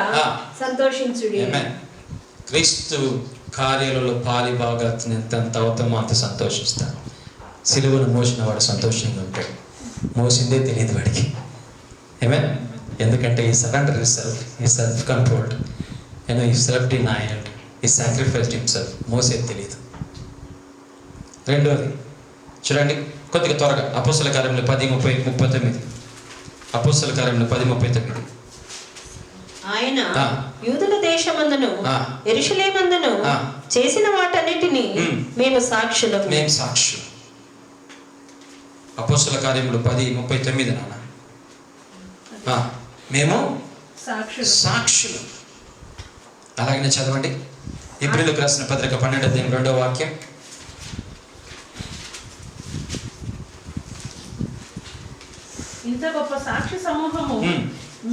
సంతోషించుడి. క్రీస్తు కార్యాలలో పాలి భాగంత అవుతామో అంత సంతోషిస్తాను. సిలువను మోసిన వాడు సంతోషంగా ఉంటాడు. మోసిందే తెలియదు వాడికి. ఆమేన్. ఎందుకంటే ఈ సరెండర్ ఈ సెల్ఫ్ కంట్రోల్డ్, ఈ సెల్ఫ్ డినైల్డ్, ఈ సాక్రిఫైస్డ్ హిమ్సెల్ఫ్. మోసేది తెలియదు. రెండోది చూడండి కొద్దిగా త్వరగా, అపోస్తల కార్యములు 10:39. అపోస్తల కార్యములు 10:39. ఆయన యూదుల దేశమందును యెరూషలేమందును చేసిన వాటన్నిటిని మేము సాక్షులం. అపోస్తల కార్యములు 10:39 నాన్న. మేము సాక్షులం. అలాగనే చదవండి. హెబ్రీయులకు రాసిన పత్రిక 12:2. ఇంత గొప్ప సాక్షి సమూహము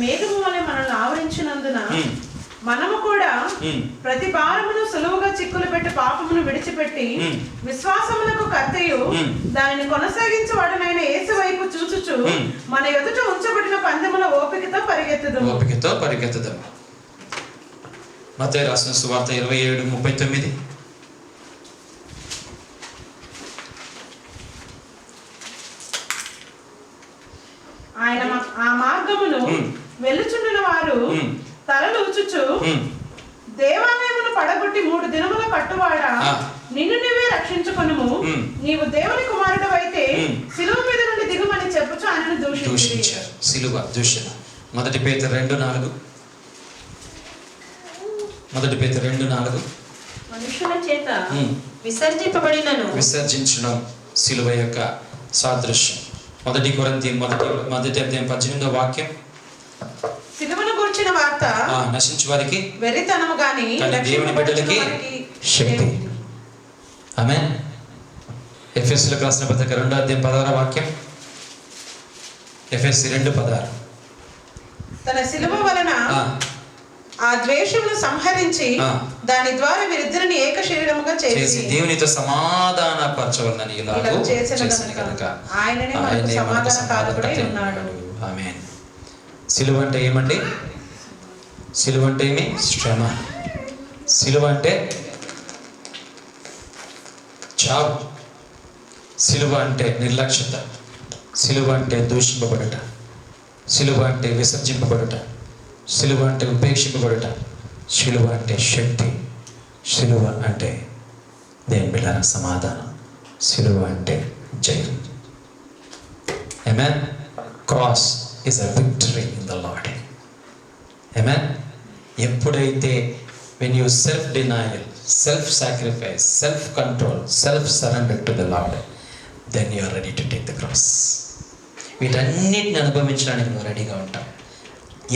మేఘము వలె మనల్ని ఆవరించినందున మనము కూడా ప్రతి భారమును సులువుగా చిక్కులు పెట్టి పాపమును విడిచిపెట్టి విశ్వాసమునకు కర్తయు దానిని కొనసాగించవాడనైన యేసు వైపు చూచుచు మన ఎదుట ఉంచబడిన పందెముల ఓపికతో పరిగెత్తుదాం. మత్తయి రాసిన సువార్త 27:39. ఆయన ఆ మార్గమును వెళ్ళుచుండిన వారు తలలు ఉచుచు, దేవాలయమును పడగొట్టి 3 దినముల కట్టువాడా, నిన్ను నీవే రక్షించుకొనుము, నీవు దేవుని కుమారుడు అయితే సిలువ మీద నుండి దిగుమని చెప్పుచు ఆయనను దూషించారు. సిలువ దూషణ. మొదటి పేతురు 2:4. మనుషుల చేత విసర్జించడం సిలువ యొక్క సాదృశ్యం. 1 కొరింథీ 18:18. సిలువను గురించిన వార్త నశించు వారికి వెర్రితనము గాని దేవుని బిడ్డలకి శక్తి. ఆమేన్. ఎఫెసీయులకు రాసిన పత్రిక 2:16. ఎఫెసీ 2:16. తన సిలువ వలన ఆ ద్వేషమును సంహరించి దాని ద్వారా వీరిద్దరిని ఏక శరీరముగా చేసి దేవునితో సమాధానపరచవలనని ఇలాగూ చేసిన కనుక ఆయననే మనకు సమాధానకారకుడై ఉన్నాడు. ఆమేన్. సిలువ అంటే ఏమండి? సిలువ అంటే ఏమి? శ్రమ. సిలువ అంటే చావు. సిలువ అంటే నిర్లక్ష్యత. సిలువ అంటే దూషింపబడుట. సిలువ అంటే విసర్జింపబడుట. సిలువ అంటే ఉపేక్షింపబడుట. సిలువ అంటే శక్తి. సిలువ అంటే దేని బిడ్డల సమాధానం. సిలువ అంటే జయం. Amen. Cross is a victory in the Lord. Amen. ఎప్పుడైతే when you self denial, self sacrifice, self control, self surrender to the Lord, then you are ready to take the cross. వీటన్నిటిని అనుభవించడానికి నువ్వు రెడీగా ఉంటావు.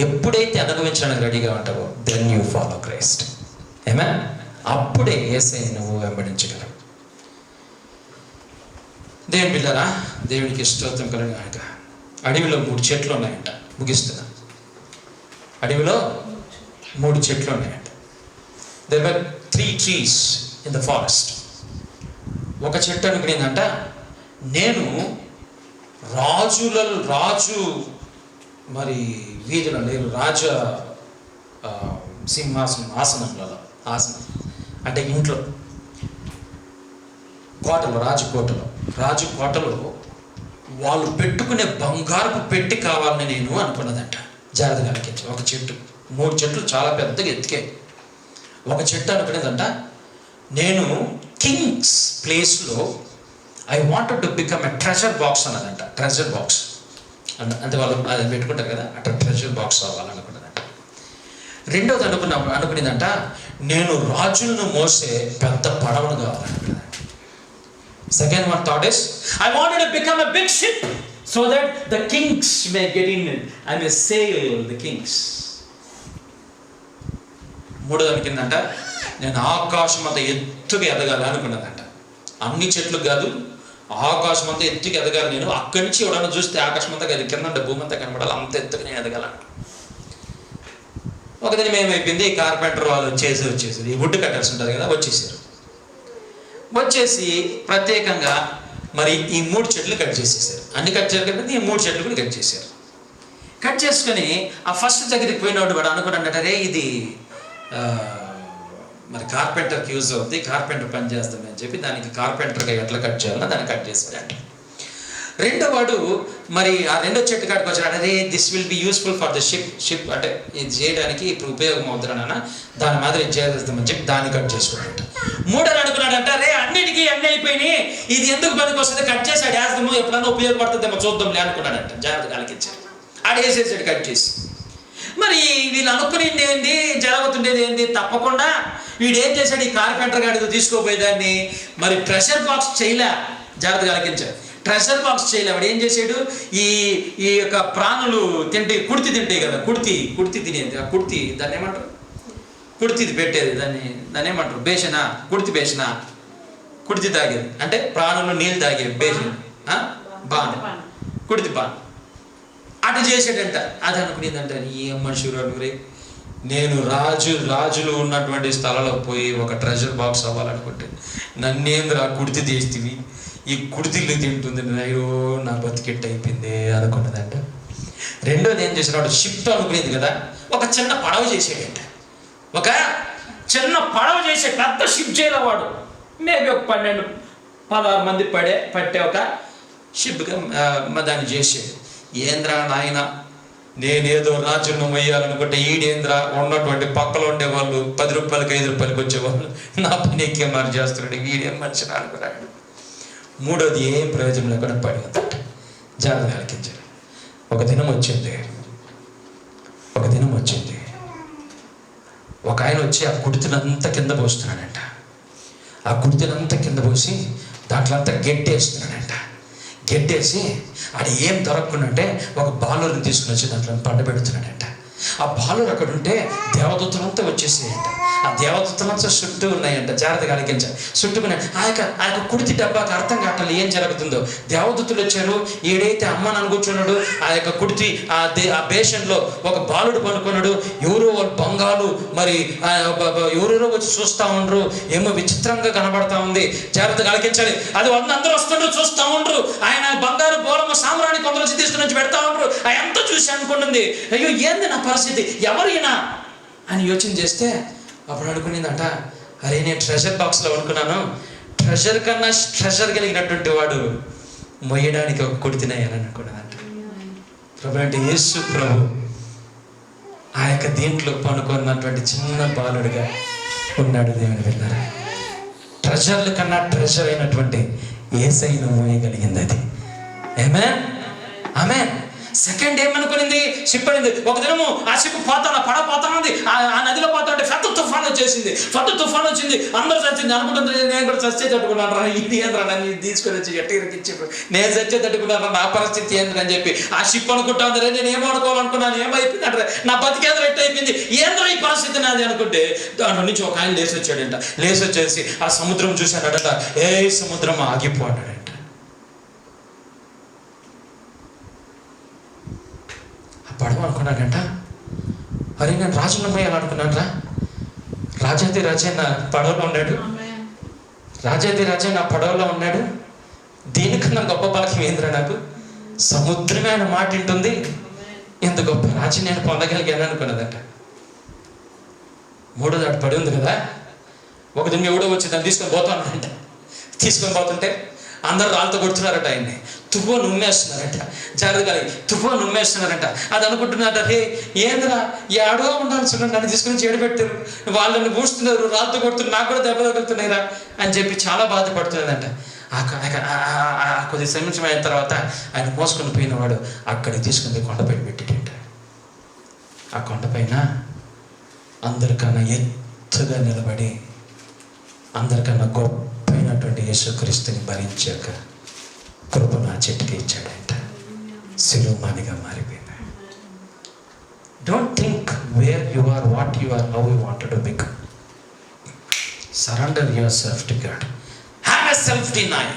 ఎప్పుడైతే అనుభవించడానికి రెడీగా ఉంటావో then you follow Christ. Amen. అప్పుడే యేసయ్యను నువ్వు వెంబడించగలవు. దేవుని బిడ్డలారా, దేవునికి స్తోత్రం కలుగుగాక. అడవిలో 3 చెట్లు ఉన్నాయంట. ముగిస్తున్నా. అడవిలో 3 చెట్లు ఉన్నాయంట. There were 3 trees in the forest. ఒక చెట్టు అనుకునేదంట, నేను రాజు మరి వీధిలో లేరు, రాజ సింహాసనం ఆసనం అంటే ఇంట్లో కోటలో, రాజు కోటలో వాళ్ళు పెట్టుకునే బంగారపు పెట్టి కావాలని నేను అనుకున్నదంట. జాగ్రత్తగా ఆలకించు. ఒక చెట్టు, 3 చెట్లు చాలా పెద్దగా ఎత్తికాయి. ఒక చెట్టు అనుకునేదంట, నేను కింగ్స్ ప్లేస్లో I wanted to become a treasure box అన్నదంట. ట్రెజర్ బాక్స్ అంటే వాళ్ళు అది పెట్టుకుంటారు కదా, అట్లా ట్రెజర్ బాక్స్ అవ్వాలనుకున్నదంట. రెండోది అనుకునేదంట, నేను రాజులను మోసే పెద్ద పడవను కావాలనుకున్నదంట. Second one thought is, I wanted to become a big ship so that the kings may get in it. I may sail the kings. మూడోది అనుకుందంట, నేను ఆకాశం అంతా ఎత్తుగా ఎదగాలి అనుకున్నదంట. అన్ని చెట్లు కాదు, ఆకాశం అంతా ఎత్తుగా ఎదగాలి నేను. అక్కడి నుంచి ఎవడన్నా చూస్తే ఆకాశం అంతా కాదు, కింద భూమి అంతా కనబడాలి, అంత ఎత్తుగా నేను ఎదగాలంట. ఒకదిన ఏమైపోయింది, కార్పెంటర్ వాళ్ళు వచ్చేసారు, ఈ వుడ్ కట్టర్స్ ఉంటారు కదా, వచ్చేసి ప్రత్యేకంగా మరి ఈ 3 చెట్లు కట్ చేసేసారు. అన్ని కట్ చేయాలి కదా, ఈ 3 చెట్లు కూడా కట్ చేశారు. కట్ చేసుకొని ఆ ఫస్ట్ దగ్గరికి పోయినవాడు వాడు అనుకున్నాడు, అరే ఇది మరి కార్పెంటర్కి యూజ్ అవుతుంది, కార్పెంటర్ పని చేస్తామని అని చెప్పి దానికి కార్పెంటర్గా ఎట్లా కట్ చేయాలన్నా దాన్ని కట్ చేశాడంట. రెండో వాడు మరి ఆ రెండో చెట్టు కాడికి వచ్చాడు, అదే this will be useful for the ship అంటే ఇది చేయడానికి ఇప్పుడు ఉపయోగం అవుతున్నానన్న దాని మాదిరి చేద్దామని చెప్పి దాన్ని కట్ చేసుకున్నాడంట. మూడోది అనుకున్నాడంట, అరే అన్నిటికీ అన్నీ అయిపోయినాయి, ఇది ఎందుకు పనికి వస్తుంది, కట్ చేసాడు వేస్తాము, ఎప్పుడన్నా ఉపయోగపడుతుందేమో చూద్దాంలే అనుకున్నాడంట. జాగ్రత్తగా ఆలకించాడు. ఆడేసేసాడు కట్ చేసి. మరి వీళ్ళు అనుకునేది ఏంది, జరుగుతుండేది ఏంది, తప్పకుండా వీడు ఏం చేశాడు, ఈ కార్పెంటర్ గాడితో తీసుకోపోయేదాన్ని మరి ప్రెషర్ బాక్స్ చేయలే. జాగ్రత్తగా ఆలకించాడు. ట్రెజర్ బాక్స్ చేయలే. వాడు ఏం చేసాడు, ఈ యొక్క ప్రాణులు కుడితి తింటాయి కదా, కుడితి తినేది, ఆ కుడితి దాన్ని ఏమంటారు, కుడితిది పెట్టేది, దాన్ని ఏమంటారు, బేషనా, కుడితి తాగేది అంటే ప్రాణులు నీళ్ళు తాగేది, బేషన్ బాన్, కుడితి బాన్ అటు చేసాడంట. అది అనుకునేదంట, ఏం మనుషులు అనుకుని నేను రాజులు ఉన్నటువంటి స్థలంలో పోయి ఒక ట్రెజర్ బాక్స్ అవ్వాలనుకుంటే నన్నేంద్ర కుడితి తీస్తివి, ఈ కుడితిల్లు తింటుంది, అయ్యో నా బతికెట్ అయిపోయింది అనుకున్నదంట. రెండోది ఏం చేసినాడు, షిప్ అనుకునేది కదా, ఒక చిన్న పడవ చేసాడంట. ఒక చిన్న పడవ చేసే పెద్ద షిప్ చేయలేవాడు. మేబీ ఒక 12-16 మంది పట్టే ఒక షిప్గా దాన్ని చేసాడు. ఏంద్రా నాయన, నేనేదో రాజును మొయ్యాలనుకుంటే ఈడేంద్ర ఉన్నటువంటి పక్కలో ఉండేవాళ్ళు 10 రూపాయలకి 5 రూపాయలకి వచ్చేవాళ్ళు నా పని ఎక్కే మరి చేస్తున్నాడు, వీడేం మనిషిని అనుకున్నాడు. మూడోది ఏం ప్రయోజనం లేకుండా పడి ఉందట. జాగ్రత్తగా ఆలకించాడు. ఒక దినం వచ్చింది, ఒక ఆయన వచ్చి ఆ కుడితినంతా కింద పోస్తున్నాడంట. ఆ కుడితినంతా కింద పోసి దాంట్లో అంతా గెట్టేస్తున్నాడంట. గెట్టేసి అది ఏం దొరకకుండాంటే ఒక బాలుని తీసుకుని వచ్చి దాంట్లో పండబెడుతున్నాడంట. ఆ బాలురు అక్కడ ఉంటే దేవదూతలంతా వచ్చేసాయంట. ఆ దేవదూతలంతా చుట్టూ ఉన్నాయంట. జాగ్రత్తగా ఆలకించాలి. చుట్టుకునే ఆ యొక్క కుడితి డబ్బాకి అర్థం కావట్లేదు ఏం జరుగుతుందో. దేవదూతలు వచ్చారు. ఏడైతే అమ్మ కూర్చున్నాడు ఆ యొక్క కుడితి ఆ బేషన్లో ఒక బాలుడు పనుకున్నాడు. ఎవరో వాళ్ళు బంగాలు మరి ఎవరెవరో వచ్చి చూస్తూ ఉండరు. ఏమో విచిత్రంగా కనబడతా ఉంది. జాగ్రత్తగా ఆలకించాలి. అది అందరూ వస్తుండ్రు, చూస్తూ ఉండరు. ఆయన బంగారు బోలము సామ్రాణి కొందరు వచ్చి తీసుకుని వచ్చి పెడతా ఉండరు. ఎంత చూసి అనుకుంటుంది, అయ్యో ఏంది నా పరిస్థితి, ఎవరైనా అని యోచన చేస్తే అప్పుడు అనుకునేదంట, అరే నేను ట్రెజర్ బాక్స్లో అనుకున్నాను, ట్రెజర్ కన్నా ట్రెజర్ కలిగినటువంటి వాడు మొయ్యడానికి ఒక కుడితినయ్యాలని అనుకున్నదంట. ప్రభు అంటే యేసు ప్రభు ఆ యొక్క దీంట్లో పనుకున్నటువంటి చిన్న బాలుడిగా ఉన్నాడు. దేవుని విన్నారా, ట్రెజర్ల కన్నా ట్రెజర్ అయినటువంటి యేసయ్యను మోయగలిగింది అది. ఆమేన్, ఆమేన్. సెకండ్ ఏమనుకునింది, షిప్ అయింది. ఒక దినము ఆ షిప్ పడవ పోతా ఉంది. ఆ నదిలో పోతా ఉంటే పెద్ద తుఫాన్ వచ్చేసింది. అందరూ చచ్చింది. అనుకుంటుంది నేను కూడా చచ్చే తట్టుకున్నాను రా, ఇది ఏంద్రా నన్ను తీసుకొని వచ్చి ఎట్టిరకిచ్చి నేను చచ్చే తట్టుకున్నాను, నా పరిస్థితి ఏంద్రని చెప్పి ఆ షిప్ అనుకుంటా ఉంది. నేను ఏమనుకోవాలనుకున్నాను, ఏమైపోయింది అంటే నా బతికేంద్ర ఎట్టు అయిపోయింది, ఏంద్ర ఈ పరిస్థితి నాది అనుకుంటే దాంట్లో నుంచి ఒక ఆయన లేచి వచ్చాడంట. లేచి వచ్చేసి ఆ సముద్రం చూశాడట. ఏ సముద్రం ఆగిపో అన్నాడంట. పడవ అనుకున్నాడంట, అరే నేను రాజును పోయాలనుకున్నాను రా, రాజాది రాజే నా పడవలో ఉన్నాడు, రాజాది రాజే నా పడవలో ఉన్నాడు, దీనికన్నా గొప్ప భాగ్యం ఏంద్రా నాకు, సముద్రమే ఆయన మాట వింటుంది, ఇంత గొప్ప రాజు నేను పొందగలిగాను అనుకున్నదట. మూడో దాటి పడి ఉంది కదా. ఒక దిన ఎవడో వచ్చి దాన్ని తీసుకొని పోతానంట. తీసుకొని పోతుంటే అందరు రాళ్ళతో కొడుతున్నారట ఆయన్ని, తుఫాను ఉమ్మేస్తున్నారట, జాగ్రత్తగా తుఫాను ఉమ్మేస్తున్నారట. అది అనుకుంటున్నారట, రే ఏంద్రా ఏడో ఉండాలి చూడండి, నన్ను తీసుకుని చేడబెట్టారు, వాళ్ళని పూస్తున్నారు, రాళ్ళతో కొడుతున్నారు, నాకు కూడా దెబ్బ తగులుతున్నాయిరా అని చెప్పి చాలా బాధపడుతున్నదంట. కొద్ది సమయం అయిన తర్వాత ఆయన మోసుకొని పోయినవాడు అక్కడికి తీసుకుని కొండపైన పెట్టేట. ఆ కొండపైన అందరికన్నా ఎత్తుగా నిలబడి అందరికన్నా గొప్పైనటువంటి యేసుక్రీస్తుని భరించాక కృపను ఆ చెట్టుకి ఇచ్చాడంట. శిలువమానిగా మారిపోయింది. Don't think where you are, what you are, how you wanted to become. Surrender your self to God. Have a self denial,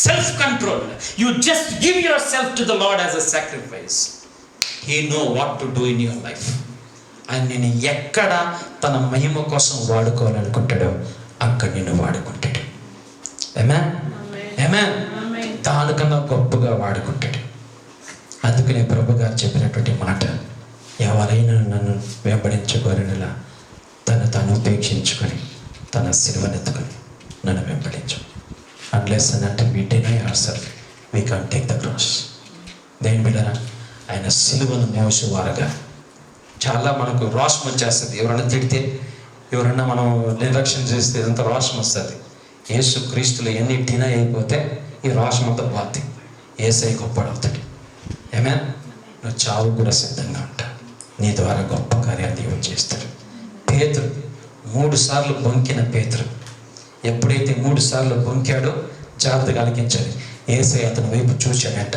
self control. You just give your self to the Lord as a sacrifice. He know what to do in your life. ఆయన నేను ఎక్కడ తన మహిమ కోసం వాడుకోవాలనుకుంటాడో అక్కడ నేను వాడుకుంటాడు. ఆమేన్, ఆమేన్. దానికన్నా గొప్పగా వాడుకుంటాడు. అందుకనే ప్రభు గారు చెప్పినటువంటి మాట, ఎవరైనా నన్ను వెంబడించుకోరనిలా తను ఉపేక్షించుకొని తన సిలువనెత్తుకొని నన్ను వెంబడించు. అన్లెస్ అండ్ అంటే we deny ourselves, we can't take the cross. దేని బిడ్డరా, ఆయన సిలువను మోసేవారుగా చాలా మనకు రోషం వచ్చేస్తుంది. ఎవరైనా తిడితే, ఎవరైనా మనం నిర్లక్ష్యం చేస్తే ఎంత రోషం వస్తుంది. యేసు క్రీస్తులు ఎన్ని డినై అయిపోతే ఈ రోషం అంతా పోతుంది. యేసయ్య గొప్పడవుతాడు. ఆమేన్. నువ్వు చావు కూడా సిద్ధంగా ఉంటావు. నీ ద్వారా గొప్ప కార్యాలు దేవుడు చేస్తాడు. పేతురు 3 సార్లు బొంకిన పేతురు ఎప్పుడైతే 3 సార్లు బొంకాడో జాగ్రత్త కలిగించాలి. యేసయ్య అతని వైపు చూచాడంట.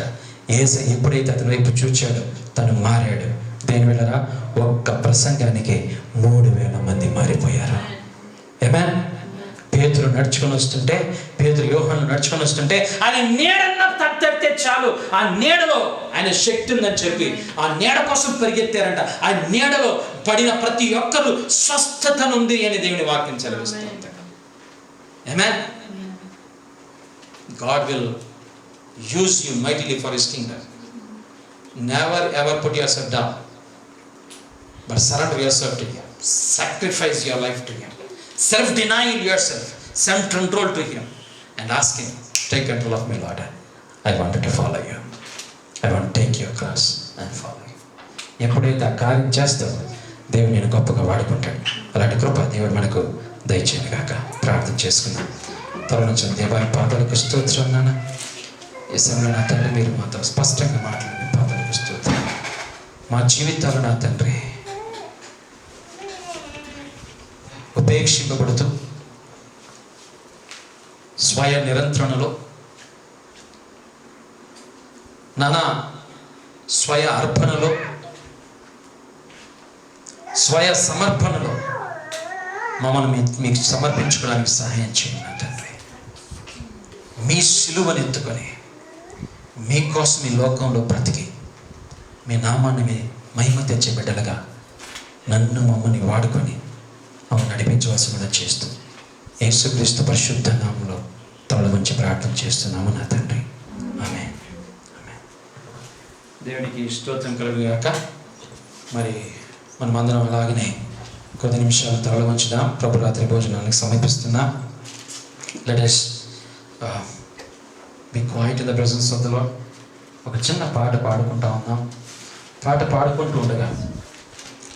యేసయ్య ఎప్పుడైతే అతని వైపు చూచాడో తను మారాడు. దేని వెళ్ళరా, ఒక్క ప్రసంగానికి 3000 మంది మారిపోయారు. ఆమేన్. పేతురు నడుచుకొని వస్తుంటే, యోహాను నడుచుకొని వస్తుంటే ఆయన నీడన్న తట్టితే చాలు, ఆ నీడలో ఆయన శక్తి ఉందని చెప్పి ఆ నీడ కోసం పరిగెత్తారంట. ఆ నీడలో పడిన ప్రతి ఒక్కరు స్వస్థతనుంది అని దేవుని వాక్యం చదివిస్తుంది. ఆమేన్. God will use you mightily for His kingdom. Never ever put yourself down, but surrender yourself to Him. Sacrifice your life to Him. Self-deny yourself, self-control to Him, and ask Him, take control of me, Lord. I wanted to follow you. I want to take your cross and follow you. ఎప్పుడైతే ఆ కార్యం చేస్తావో దేవుడు నేను గొప్పగా వాడుకుంటాడు. అలాంటి కృప దేవుడు మనకు దయచేయను గాక. ప్రార్థన చేసుకుందాం. తరుణం దేవాయ పాదాలకు స్తోత్రం నాన్న. ఈ సమయంలో నా తండ్రి మీరు మాతో స్పష్టంగా మాట్లాడి పాదాలకు స్తోత్రం. మా జీవితాలు నా తండ్రి ఉపేక్షింపబడుతూ స్వయ నిరంత్రణలో నానా స్వయ అర్పణలో స్వయ సమర్పణలో మమ్మల్ని మీకు సమర్పించుకోవడానికి సహాయం చేయండి తండ్రి. మీ సిలువను ఎత్తుకొని మీకోసం ఈ లోకంలో బ్రతికి మీ నామాన్ని మహిమ తెచ్చే బిడ్డలుగా నన్ను మమ్మల్ని వాడుకొని మమ్మల్ని నడిపించవలసిన చేస్తూ యేసుక్రీస్తు పరిశుద్ధ నామంలో తల వంచి ప్రార్థన చేస్తున్నాము నా తండ్రి. ఆమేన్. ఆమేన్. దేవునికి స్తోత్రం కలుగుగాక. మరి మనమందరం అలాగనే కొద్ది నిమిషాలు తల వంచుదాం. ప్రభు రాత్రి భోజనానికి సమీపిస్తున్నాం. Let us be quiet in the presence of the Lord. ఒక చిన్న పాట పాడుకుంటా ఉన్నాం. పాట పాడుకుంటూ ఉండగా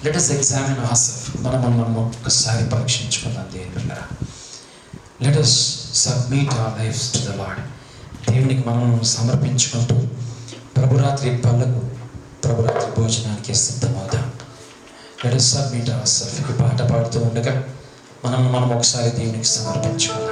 let us examine ourselves. మనం ఒక్కసారి పరీక్షించుకుందాం. దేవుని let us submit our lives to the Lord. దేవునికి మనం సమర్పించుకుంటూ ప్రభురాత్రి పళ్ళకు ప్రభురాత్రి భోజనానికి సిద్ధమవుదాం. let us submit ourselves. ఈ పాట పాడుతూ ఉండగా మనం ఒకసారి దేవునికి సమర్పించుకుందాం.